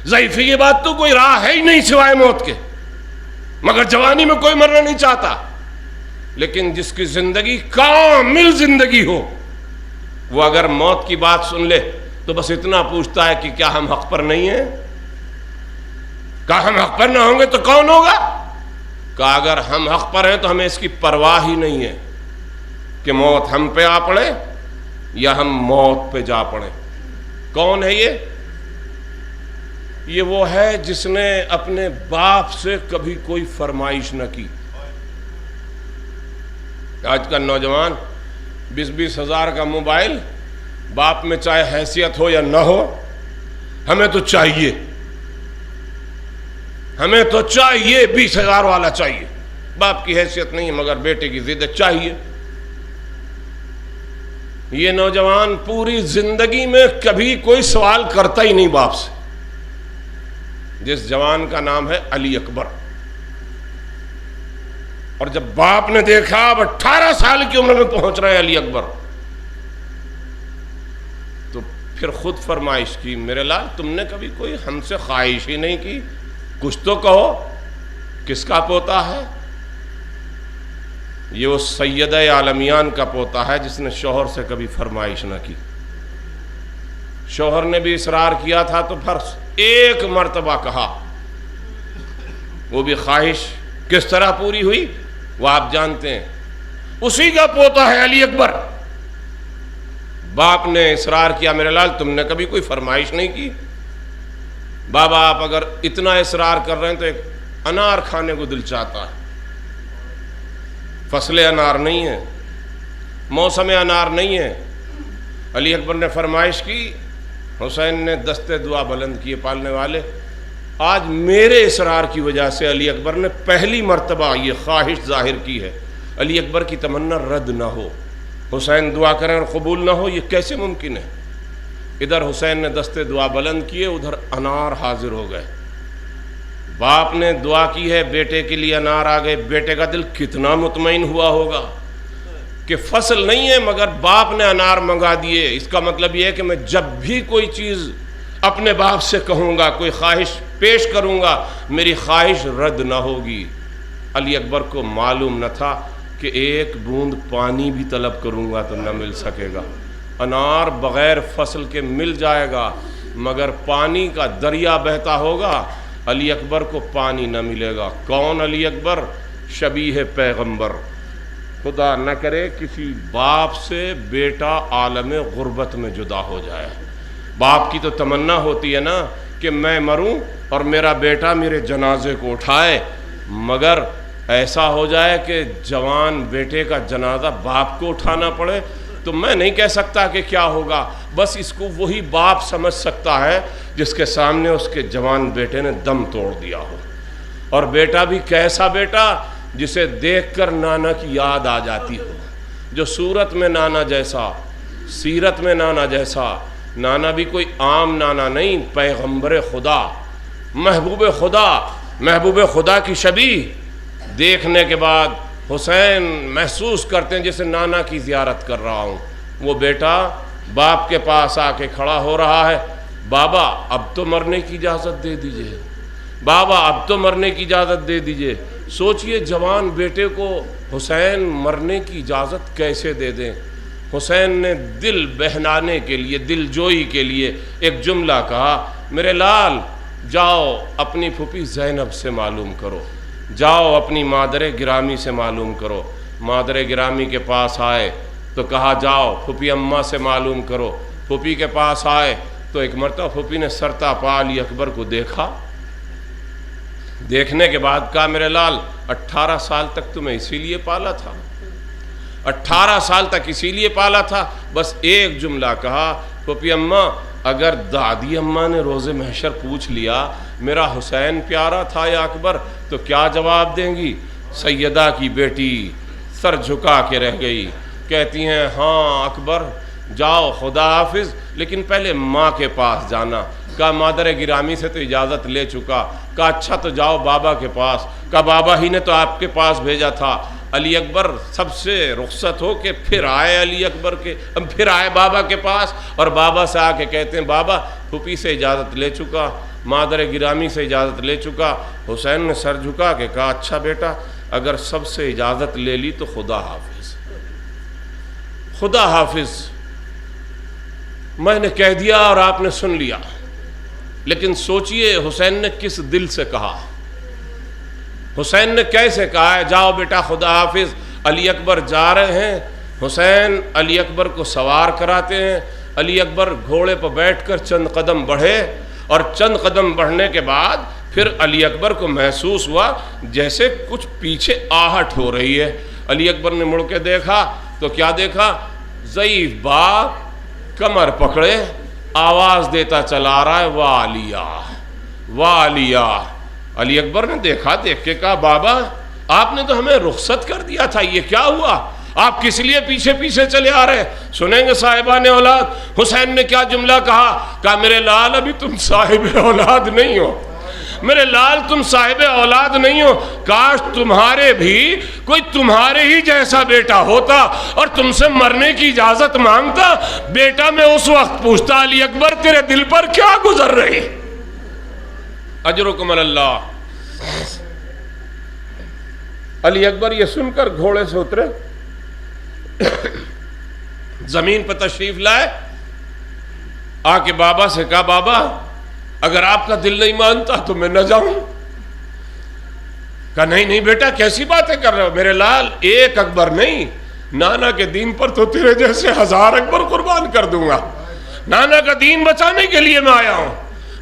ضعیفی کی بات تو کوئی راہ ہے ہی نہیں سوائے موت کے، مگر جوانی میں کوئی مرنا نہیں چاہتا۔ لیکن جس کی زندگی کامل زندگی ہو، وہ اگر موت کی بات سن لے تو بس اتنا پوچھتا ہے کہ کیا ہم حق پر نہیں ہیں؟ کہا ہم حق پر نہ ہوں گے تو کون ہوگا؟ کہا اگر ہم حق پر ہیں تو ہمیں اس کی پرواہ ہی نہیں ہے کہ موت ہم پہ آ پڑے یا ہم موت پہ جا پڑے۔ کون ہے یہ وہ ہے جس نے اپنے باپ سے کبھی کوئی فرمائش نہ کی۔ آج کا نوجوان 20-20 ہزار کا موبائل، باپ میں چاہے حیثیت ہو یا نہ ہو، ہمیں تو چاہیے 20 ہزار والا چاہیے۔ باپ کی حیثیت نہیں مگر بیٹے کی ضد چاہیے۔ یہ نوجوان پوری زندگی میں کبھی کوئی سوال کرتا ہی نہیں باپ سے۔ جس جوان کا نام ہے علی اکبر، اور جب باپ نے دیکھا اب 18 سال کی عمر میں پہنچ رہے ہیں علی اکبر، تو پھر خود فرمائش کی، میرے لال تم نے کبھی کوئی ہم سے خواہش ہی نہیں کی، کچھ تو کہو، کس کا پوتا ہے؟ یہ وہ سیدہ عالمیان کا پوتا ہے جس نے شوہر سے کبھی فرمائش نہ کی۔ شوہر نے بھی اصرار کیا تھا تو پھر ایک مرتبہ کہا، وہ بھی خواہش کس طرح پوری ہوئی وہ آپ جانتے ہیں۔ اسی کا پوتا ہے علی اکبر۔ باپ نے اصرار کیا، میرے لال تم نے کبھی کوئی فرمائش نہیں کی؟ بابا آپ اگر اتنا اصرار کر رہے ہیں تو ایک انار کھانے کو دل چاہتا ہے، فصل انار نہیں ہے، موسم انار نہیں ہے۔ علی اکبر نے فرمائش کی، حسین نے دستے دعا بلند کیے پالنے والے۔ آج میرے اصرار کی وجہ سے علی اکبر نے پہلی مرتبہ یہ خواہش ظاہر کی ہے، علی اکبر کی تمنا رد نہ ہو، حسین دعا کریں اور قبول نہ ہو، یہ کیسے ممکن ہے؟ ادھر حسین نے دستے دعا بلند کیے، ادھر انار حاضر ہو گئے۔ باپ نے دعا کی ہے، بیٹے کے لیے انار آ گئے۔ بیٹے کا دل کتنا مطمئن ہوا ہوگا کہ فصل نہیں ہے مگر باپ نے انار منگا دیے۔ اس کا مطلب یہ ہے کہ میں جب بھی کوئی چیز اپنے باپ سے کہوں گا، کوئی خواہش پیش کروں گا، میری خواہش رد نہ ہوگی۔ علی اکبر کو معلوم نہ تھا کہ ایک بوند پانی بھی طلب کروں گا تو نہ مل سکے گا۔ انار بغیر فصل کے مل جائے گا مگر پانی کا دریا بہتا ہوگا، علی اکبر کو پانی نہ ملے گا۔ کون علی اکبر؟ شبیہ پیغمبر۔ خدا نہ کرے کسی باپ سے بیٹا عالم غربت میں جدا ہو جائے۔ باپ کی تو تمنا ہوتی ہے نا کہ میں مروں اور میرا بیٹا میرے جنازے کو اٹھائے، مگر ایسا ہو جائے کہ جوان بیٹے کا جنازہ باپ کو اٹھانا پڑے تو میں نہیں کہہ سکتا کہ کیا ہوگا۔ بس اس کو وہی باپ سمجھ سکتا ہے جس کے سامنے اس کے جوان بیٹے نے دم توڑ دیا ہو، اور بیٹا بھی کیسا بیٹا جسے دیکھ کر نانا کی یاد آ جاتی ہو، جو صورت میں نانا جیسا، سیرت میں نانا جیسا، نانا بھی کوئی عام نانا نہیں، پیغمبر خدا، محبوب خدا کی شبیہ دیکھنے کے بعد حسین محسوس کرتے ہیں جیسے نانا کی زیارت کر رہا ہوں۔ وہ بیٹا باپ کے پاس آ کے کھڑا ہو رہا ہے، بابا اب تو مرنے کی اجازت دے دیجئے، بابا اب تو مرنے کی اجازت دے دیجئے۔ سوچئے جوان بیٹے کو حسین مرنے کی اجازت کیسے دے دیں؟ حسین نے دل بہلانے کے لیے، دل جوئی کے لیے ایک جملہ کہا، میرے لال جاؤ اپنی پھوپھی زینب سے معلوم کرو، جاؤ اپنی مادر گرامی سے معلوم کرو۔ مادر گرامی کے پاس آئے تو کہا جاؤ پھوپھی اماں سے معلوم کرو۔ پھوپھی کے پاس آئے تو ایک مرتبہ پھوپھی نے سرتا پا علی اکبر کو دیکھا، دیکھنے کے بعد کہا میرے لال 18 سال تک تمہیں اسی لیے پالا تھا، 18 سال تک اسی لیے پالا تھا۔ بس ایک جملہ کہا، پھوپھی اماں اگر دادی اماں نے روز محشر پوچھ لیا میرا حسین پیارا تھا یا اکبر تو کیا جواب دیں گی؟ سیدہ کی بیٹی سر جھکا کے رہ گئی، کہتی ہیں ہاں اکبر جاؤ خدا حافظ، لیکن پہلے ماں کے پاس جانا۔ کہا مادر گرامی سے تو اجازت لے چکا۔ کہا اچھا تو جاؤ بابا کے پاس۔ کہا بابا ہی نے تو آپ کے پاس بھیجا تھا۔ علی اکبر سب سے رخصت ہو کے پھر آئے علی اکبر کے، پھر آئے بابا کے پاس، اور بابا سے آ کے کہتے ہیں بابا پھوپھی سے اجازت لے چکا، مادر گرامی سے اجازت لے چکا۔ حسین نے سر جھکا کے کہا اچھا بیٹا اگر سب سے اجازت لے لی تو خدا حافظ، خدا حافظ۔ میں نے کہہ دیا اور آپ نے سن لیا، لیکن سوچئے حسین نے کس دل سے کہا، حسین نے کیسے کہا ہے جاؤ بیٹا خدا حافظ۔ علی اکبر جا رہے ہیں، حسین علی اکبر کو سوار کراتے ہیں۔ علی اکبر گھوڑے پر بیٹھ کر چند قدم بڑھے، اور چند قدم بڑھنے کے بعد پھر علی اکبر کو محسوس ہوا جیسے کچھ پیچھے آہٹ ہو رہی ہے۔ علی اکبر نے مڑ کے دیکھا تو کیا دیکھا؟ ضعیف باپ کمر پکڑے آواز دیتا چلا رہا ہے والیہ والیہ۔ علی اکبر نے دیکھا، دیکھ کے کہا بابا آپ نے تو ہمیں رخصت کر دیا تھا، یہ کیا ہوا؟ آپ کس لیے پیچھے پیچھے چلے آ رہے؟ سنیں گے صاحبان اولاد حسین نے کیا جملہ کہا میرے لال ابھی تم صاحب اولاد نہیں ہو، میرے لال تم صاحب اولاد نہیں ہو، کاش تمہارے بھی کوئی تمہارے ہی جیسا بیٹا ہوتا اور تم سے مرنے کی اجازت مانگتا۔ بیٹا میں اس وقت پوچھتا علی اکبر تیرے دل پر کیا گزر رہی؟ اجرکم اللہ۔ علی اکبر یہ سن کر گھوڑے سے اترے، زمین پر تشریف لائے، آ کے بابا سے کہا بابا اگر آپ کا دل نہیں مانتا تو میں نہ جاؤں۔ کہا نہیں نہیں بیٹا کیسی باتیں کر رہے ہو، میرے لال ایک اکبر نہیں، نانا کے دین پر تو تیرے جیسے 1000 اکبر قربان کر دوں گا، نانا کا دین بچانے کے لیے میں آیا ہوں۔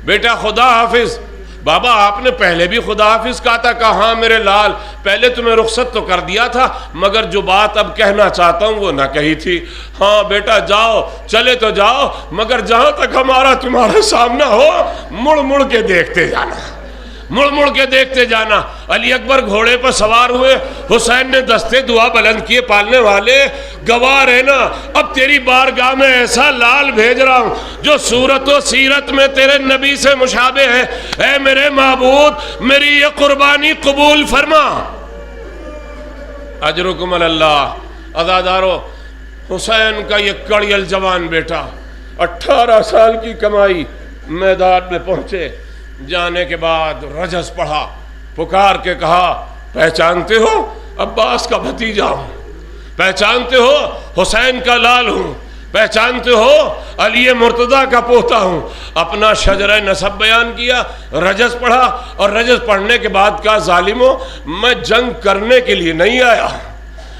بیٹا خدا حافظ۔ بابا آپ نے پہلے بھی خدا حافظ کہا تھا۔ کہا ہاں میرے لال پہلے تمہیں رخصت تو کر دیا تھا، مگر جو بات اب کہنا چاہتا ہوں وہ نہ کہی تھی۔ ہاں بیٹا جاؤ، چلے تو جاؤ، مگر جہاں تک ہمارا تمہارا سامنا ہو مڑ مڑ کے دیکھتے جانا، مڑ مڑ کے دیکھتے جانا۔ علی اکبر گھوڑے پر سوار ہوئے، حسین نے دستے دعا بلند کیے، پالنے والے گواہ رہنا اب تیری بارگاہ میں ایسا لال بھیج رہا ہوں جو صورت و سیرت میں تیرے نبی سے مشابہ ہے۔ اے میرے معبود میری یہ قربانی قبول فرما۔ اجرکم اللہ۔ عزادارو حسین کا یہ کڑیل جوان بیٹا 18 سال کی کمائی میدان میں پہنچے، جانے کے بعد رجز پڑھا، پکار کے کہا پہچانتے ہو عباس کا بھتیجا ہوں، پہچانتے ہو حسین کا لال ہوں، پہچانتے ہو علی مرتضیٰ کا پوتا ہوں۔ اپنا شجرہ نسب بیان کیا، رجز پڑھا، اور رجز پڑھنے کے بعد کہا ظالموں میں جنگ کرنے کے لیے نہیں آیا،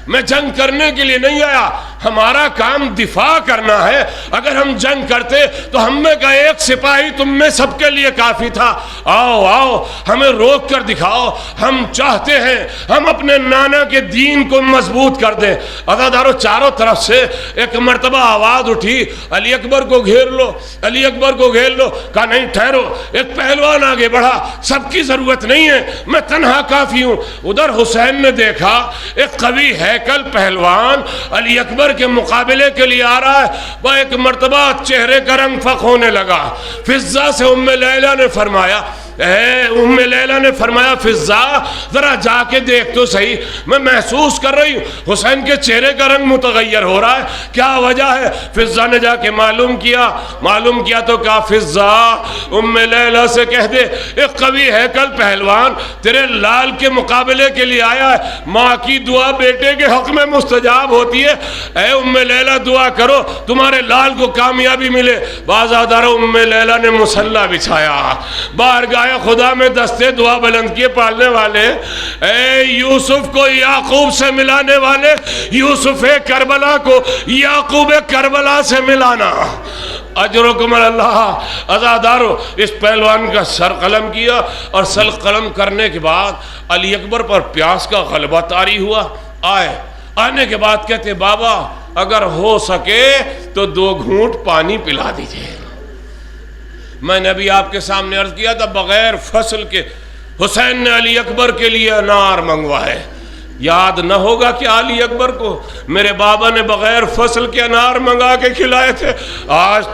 میں جنگ کرنے کے لیے نہیں آیا، ہمارا کام دفاع کرنا ہے. اگر ہم جنگ کرتے تو ہم میں کا ایک سپاہی تم میں سب کے لیے کافی تھا. آؤ آؤ ہمیں روک کر دکھاؤ. ہم چاہتے ہیں ہم اپنے نانا کے دین کو مضبوط کر دیں. عزادارو چاروں طرف سے ایک مرتبہ آواز اٹھی, علی اکبر کو گھیر لو, علی اکبر کو گھیر لو. کہا نہیں ٹھہرو, ایک پہلوان آگے بڑھا, سب کی ضرورت نہیں ہے, میں تنہا کافی ہوں. ادھر حسین نے دیکھا ایک قوی ہیکل پہلوان علی اکبر کے مقابلے کے لیے آ رہا ہے. وہ ایک مرتبہ چہرے کا رنگ فق ہونے لگا. فضہ سے ام لیلہ نے فرمایا, ام لیلہ نے فرمایا فضہ ذرا جا کے دیکھ تو صحیح, میں محسوس کر رہی ہوں حسین کے چہرے کا رنگ متغیر ہو رہا ہے, کیا وجہ ہے؟ فضہ نے جا کے معلوم کیا تو کہا فضہ ام لیلہ سے کہہ دے ایک قوی ہیکل پہلوان تیرے لال کے مقابلے کے لیے آیا ہے. ماں کی دعا بیٹے کے حق میں مستجاب ہوتی ہے. اے ام لیلہ دعا کرو تمہارے لال کو کامیابی ملے. بازادارو ام لیلہ نے مصلی بچھایا, بارگاہ خدا میں دستے دعا بلند کیے. پالنے والے اے یوسف کو یعقوب سے ملانے والے, یوسف کربلا کو یعقوب کربلا سے ملانا. اجرکم اللہ. عزادارو اس پہلوان کا سر قلم کیا, اور سر قلم کرنے کے بعد علی اکبر پر پیاس کا غلبہ طاری ہوا. آنے کے بعد کہتے بابا اگر ہو سکے تو 2 گھونٹ پانی پلا دیجئے. میں نے ابھی آپ کے سامنے عرض کیا تھا بغیر فصل کے حسین نے علی اکبر کے لیے انار منگوائے. یاد نہ ہوگا کہ علی اکبر کو میرے بابا نے بغیر فصل کے انار منگا کے کھلائے تھے. آج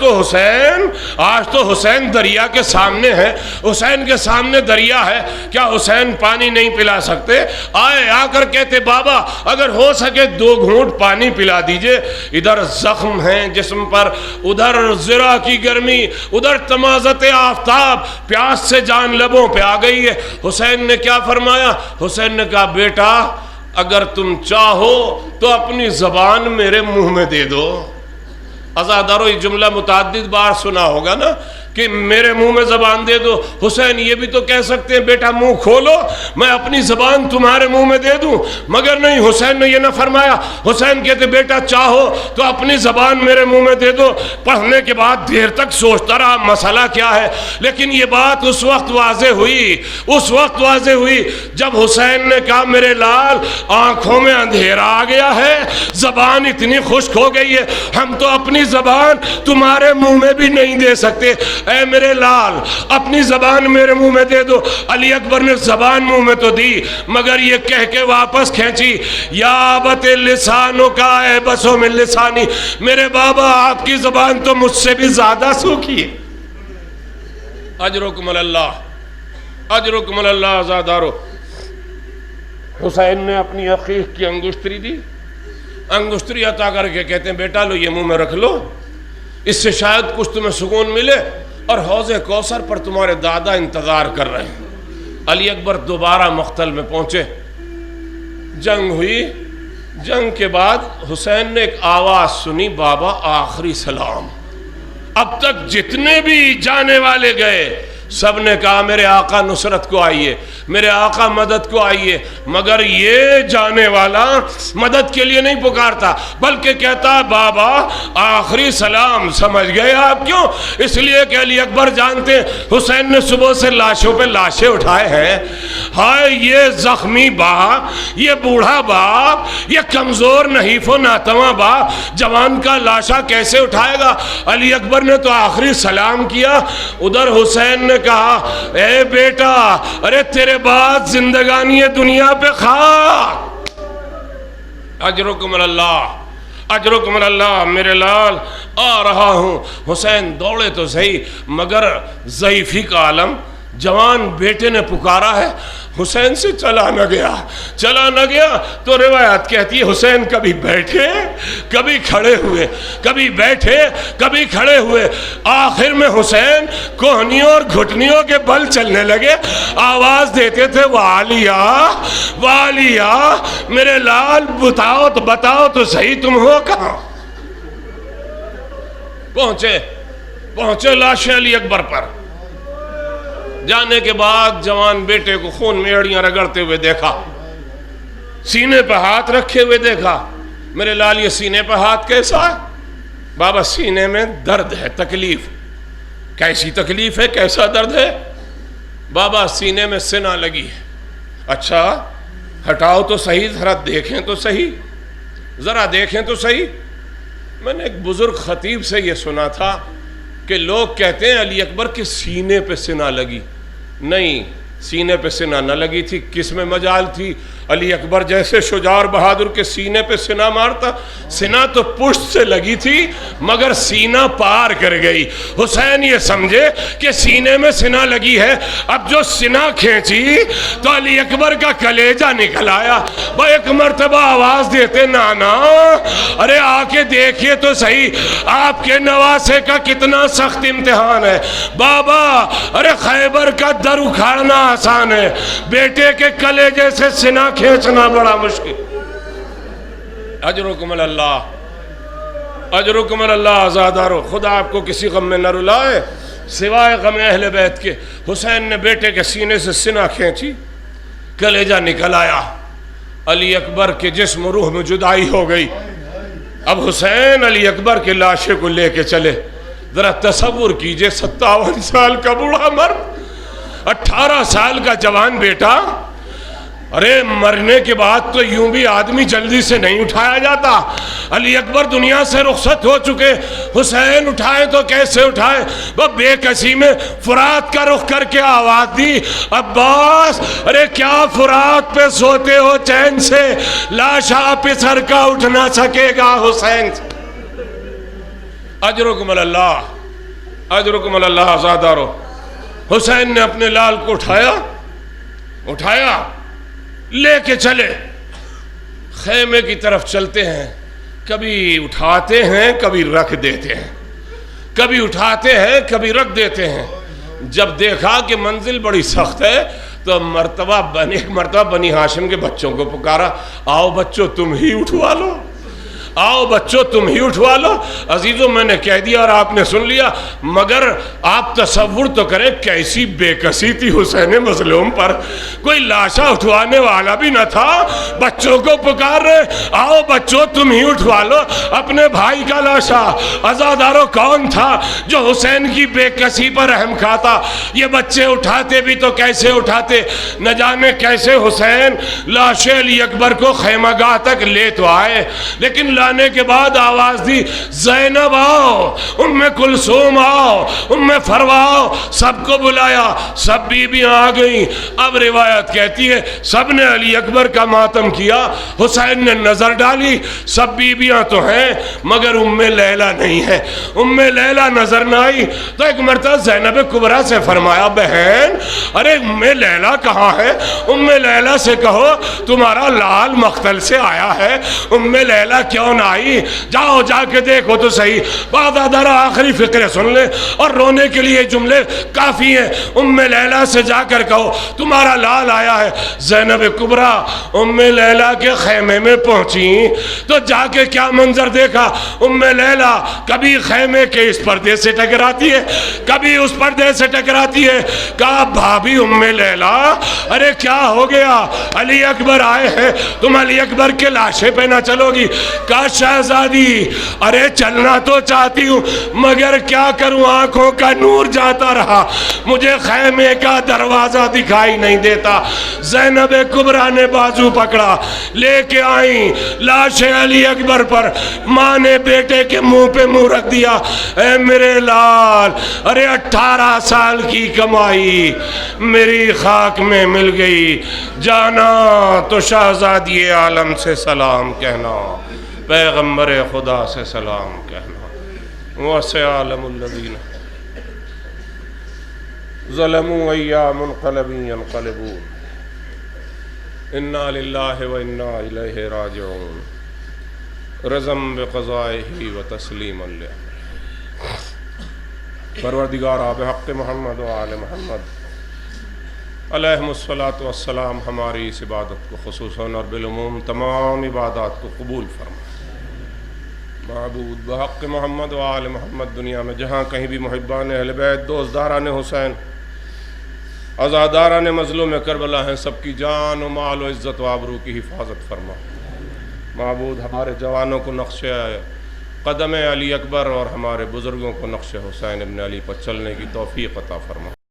تو حسین دریا کے سامنے ہے, حسین کے سامنے دریا ہے, کیا حسین پانی نہیں پلا سکتے؟ آ کر کہتے بابا اگر ہو سکے 2 گھونٹ پانی پلا دیجئے. ادھر زخم ہیں جسم پر, ادھر ذرا کی گرمی, ادھر تمازت آفتاب, پیاس سے جان لبوں پہ آ گئی ہے. حسین نے کیا فرمایا؟ حسین نے کہا بیٹا اگر تم چاہو تو اپنی زبان میرے منہ میں دے دو. عزادارو یہ جملہ متعدد بار سنا ہوگا نا کہ میرے منہ میں زبان دے دو. حسین یہ بھی تو کہہ سکتے ہیں بیٹا منہ کھولو میں اپنی زبان تمہارے منہ میں دے دوں, مگر نہیں, حسین نے یہ نہ فرمایا. حسین کہتے بیٹا چاہو تو اپنی زبان میرے منہ میں دے دو. پڑھنے کے بعد دیر تک سوچتا رہا مسئلہ کیا ہے, لیکن یہ بات اس وقت واضح ہوئی جب حسین نے کہا میرے لال آنکھوں میں اندھیرا آ گیا ہے, زبان اتنی خشک ہو گئی ہے, ہم تو اپنی زبان تمہارے منہ میں بھی نہیں دے سکتے. اے میرے لال اپنی زبان میرے منہ میں دے دو. علی اکبر نے زبان منہ میں تو دی, مگر یہ کہہ کے واپس کھینچی یا ابت لسانوں کا اے بسوں میں لسانی, میرے بابا آپ کی زبان تو مجھ سے بھی زیادہ سوکھی ہے. اجرکم اللہ, اجرکم اللہ. عزادارو حسین نے اپنی عقیق کی انگشتری دی, انگشتری عطا کر کے کہتے ہیں بیٹا لو یہ منہ میں رکھ لو, اس سے شاید کچھ تمہیں سکون ملے, اور حوض کوثر پر تمہارے دادا انتظار کر رہے ہیں. علی اکبر دوبارہ مقتل میں پہنچے, جنگ ہوئی. جنگ کے بعد حسین نے ایک آواز سنی بابا آخری سلام. اب تک جتنے بھی جانے والے گئے سب نے کہا میرے آقا نصرت کو آئیے, میرے آقا مدد کو آئیے, مگر یہ جانے والا مدد کے لیے نہیں پکارتا بلکہ کہتا بابا آخری سلام. سمجھ گئے آپ کیوں؟ اس لیے کہ علی اکبر جانتے ہیں حسین نے صبح سے لاشوں پہ لاشیں اٹھائے ہیں. ہائے یہ زخمی باپ, یہ بوڑھا باپ, یہ کمزور نحیف و ناتواں باپ جوان کا لاشا کیسے اٹھائے گا؟ علی اکبر نے تو آخری سلام کیا. ادھر حسین نے کہا اے بیٹا ارے تیرے بعد زندگانی دنیا پہ خاک. اجرکم اللہ, اجرکم اللہ. میرے لال آ رہا ہوں. حسین دوڑے تو صحیح مگر ضعیفی کا عالم, جوان بیٹے نے پکارا ہے, حسین سے چلا نہ گیا. تو روایت کہتی ہے حسین کبھی بیٹھے کبھی کھڑے ہوئے, کبھی بیٹھے کبھی کھڑے ہوئے. آخر میں حسین کوہنیوں اور گھٹنیوں کے بل چلنے لگے, آواز دیتے تھے والیا والیا. میرے لال بتاؤ تو صحیح تم ہو کہاں؟ پہنچے لاشیں علی اکبر پر. جانے کے بعد جوان بیٹے کو خون میں ایڑیاں رگڑتے ہوئے دیکھا, سینے پہ ہاتھ رکھے ہوئے دیکھا. میرے لال یہ سینے پہ ہاتھ کیسا ہے؟ بابا سینے میں درد ہے، تکلیف۔ کیسی تکلیف ہے، کیسا درد ہے؟ بابا سینے میں سنا لگی ہے۔ اچھا ہٹاؤ تو صحیح، ذرا دیکھیں تو صحیح، ذرا دیکھیں تو صحیح۔ میں نے ایک بزرگ خطیب سے یہ سنا تھا کہ لوگ کہتے ہیں علی اکبر کے سینے پہ سنا لگی۔ نہیں، سینے پہ سنا نہ لگی تھی۔ کس میں مجال تھی؟ علی اکبر جیسے شجاع اور بہادر کے سینے پہ سنا مارتا، سنا تو پشت سے لگی تھی مگر سینہ پار کر گئی۔ حسین یہ سمجھے کہ سینے میں سنا لگی ہے، اب جو سنا کھینچی تو علی اکبر کا کلیجہ نکل آیا۔ وہ ایک مرتبہ آواز دیتے، نانا ارے آ کے دیکھیے تو صحیح آپ کے نواسے کا کتنا سخت امتحان ہے۔ بابا ارے خیبر کا در اکھاڑنا آسان ہے، بیٹے کے کلیجے سے سنا کھینچنا بڑا مشکل۔ اجرکم اللہ، اجرکم اللہ آزادارو، خدا آپ کو کسی غم میں نہ رلائے سوائے غم اہل بیت کے۔ حسین نے بیٹے کے سینے سے سنا کھینچی، کلیجہ نکل آیا۔ علی اکبر کے جسم و روح میں جدائی ہو گئی۔ اب حسین علی اکبر کے لاشے کو لے کے چلے۔ ذرا تصور کیجئے 57 سال کا بوڑھا مرد، 18 سال کا جوان بیٹا۔ ارے مرنے کے بعد تو یوں بھی آدمی جلدی سے نہیں اٹھایا جاتا۔ علی اکبر دنیا سے رخصت ہو چکے، حسین اٹھائے تو کیسے اٹھائے؟ وہ بے کسی میں فرات کا رخ کر کے آواز دی، عباس ارے کیا فرات پہ سوتے ہو چین سے؟ لاشا پسر کا اٹھ نہ سکے گا حسین۔ اجرکم اللہ، اجرکم اللہ آزادارو۔ حسین نے اپنے لال کو اٹھایا لے کے چلے، خیمے کی طرف چلتے ہیں۔ کبھی اٹھاتے ہیں کبھی رکھ دیتے ہیں، کبھی اٹھاتے ہیں کبھی رکھ دیتے ہیں۔ جب دیکھا کہ منزل بڑی سخت ہے تو ایک مرتبہ بنی ہاشم کے بچوں کو پکارا، آؤ بچوں تم ہی اٹھوا لو، آؤ بچوں تم ہی اٹھوا لو۔ عزیزوں میں نے کہہ دیا اور آپ نے سن لیا، مگر آپ تصور تو کریں کیسی بے کسی تھی حسین مظلوم پر۔ کوئی لاشا اٹھوانے والا بھی نہ تھا، بچوں کو پکار رہے، آؤ بچوں تم ہی اٹھوا لو اپنے بھائی کا لاشا۔ عزادارو کون تھا جو حسین کی بے کسی پر رحم کھاتا؟ یہ بچے اٹھاتے بھی تو کیسے اٹھاتے، نہ جانے کیسے حسین لاش علی اکبر کو خیمہ گاہ تک لے تو آئے، لیکن لانے کے بعد آواز دی، زینب آؤ، ام کلثوم آؤ، ام فروا آؤ، سب کو بلایا، سب بیویاں آ گئیں۔ اب روایت کہتی ہے سب نے علی اکبر کا ماتم کیا۔ حسین نے نظر ڈالی، سب بیویاں تو ہیں مگر ام لیلہ نہیں ہے۔ ام لیلہ نظر نہ آئی تو ایک مرتبہ زینب کبریٰ سے فرمایا، بہن ارے ام لیلہ کہاں ہے؟ ام لیلہ سے کہو تمہارا لال مقتل سے آیا ہے، ام لیلہ کیوں نہ آئی؟ جاؤ جا کے دیکھو تو صحیح۔ بعد ادارہ آخری فقرے سن لے اور رونے کے لیے جملے کافی ہیں۔ ام لیلہ سے جا کر کہو تمہارا لال آیا ہے۔ زینب کبریٰ ام لیلہ کے خیمے میں پہنچی تو جا کے کیا منظر دیکھا؟ ام لیلہ کبھی خیمے کے اس پردے سے ٹکراتی ہے، کبھی اس پردے سے ٹکراتی ہے۔ کہا بھابی ام لیلہ ارے کیا ہو گیا؟ علی اکبر آئے ہیں، تم علی اکبر کے لاشے پہ نہ چلو گی؟ کہا شہزادی ارے چلنا تو چاہتی ہوں مگر کیا کروں، آنکھوں کا نور جاتا رہا، مجھے خیمے کا دروازہ دکھائی نہیں دیتا۔ زینب کبریٰ نے بازو پکڑا، لے کے آئیں لاش علی اکبر پر۔ ماں نے بیٹے کے منہ پہ منہ رکھ دیا، اے میرے لال ارے 18 سال کی کمائی میری خاک میں مل گئی، جانا تو شہزادی عالم سے سلام کہنا، پیغمبر خدا سے سلام کہنا۔ وَسَيَعْلَمُ الَّذِينَ ظَلَمُوا أَيَّ مُنْقَلَبٍ يَنْقَلِبُونَ إِنَّا لِلَّهِ وَإِنَّا إِلَيْهِ رَاجِعُونَ رَضًا بِقَضَائِهِ وَتَسْلِيمًا لِأَمْرِهِ۔ پروردگار آب حق محمد و آل محمد علیہم الصلاۃ والسلام ہماری اس عبادت کو خصوصاً اور بالعموم تمام عبادات کو قبول فرما۔ معبود بحق محمد و آل محمد دنیا میں جہاں کہیں بھی محبان اہل بیت، دوستداران حسین، عزاداران مظلوم کربلا ہیں، سب کی جان و مال و عزت و آبرو کی حفاظت فرما۔ معبود ہمارے جوانوں کو نقش قدم علی اکبر اور ہمارے بزرگوں کو نقش حسین ابن علی پر چلنے کی توفیق عطا فرما۔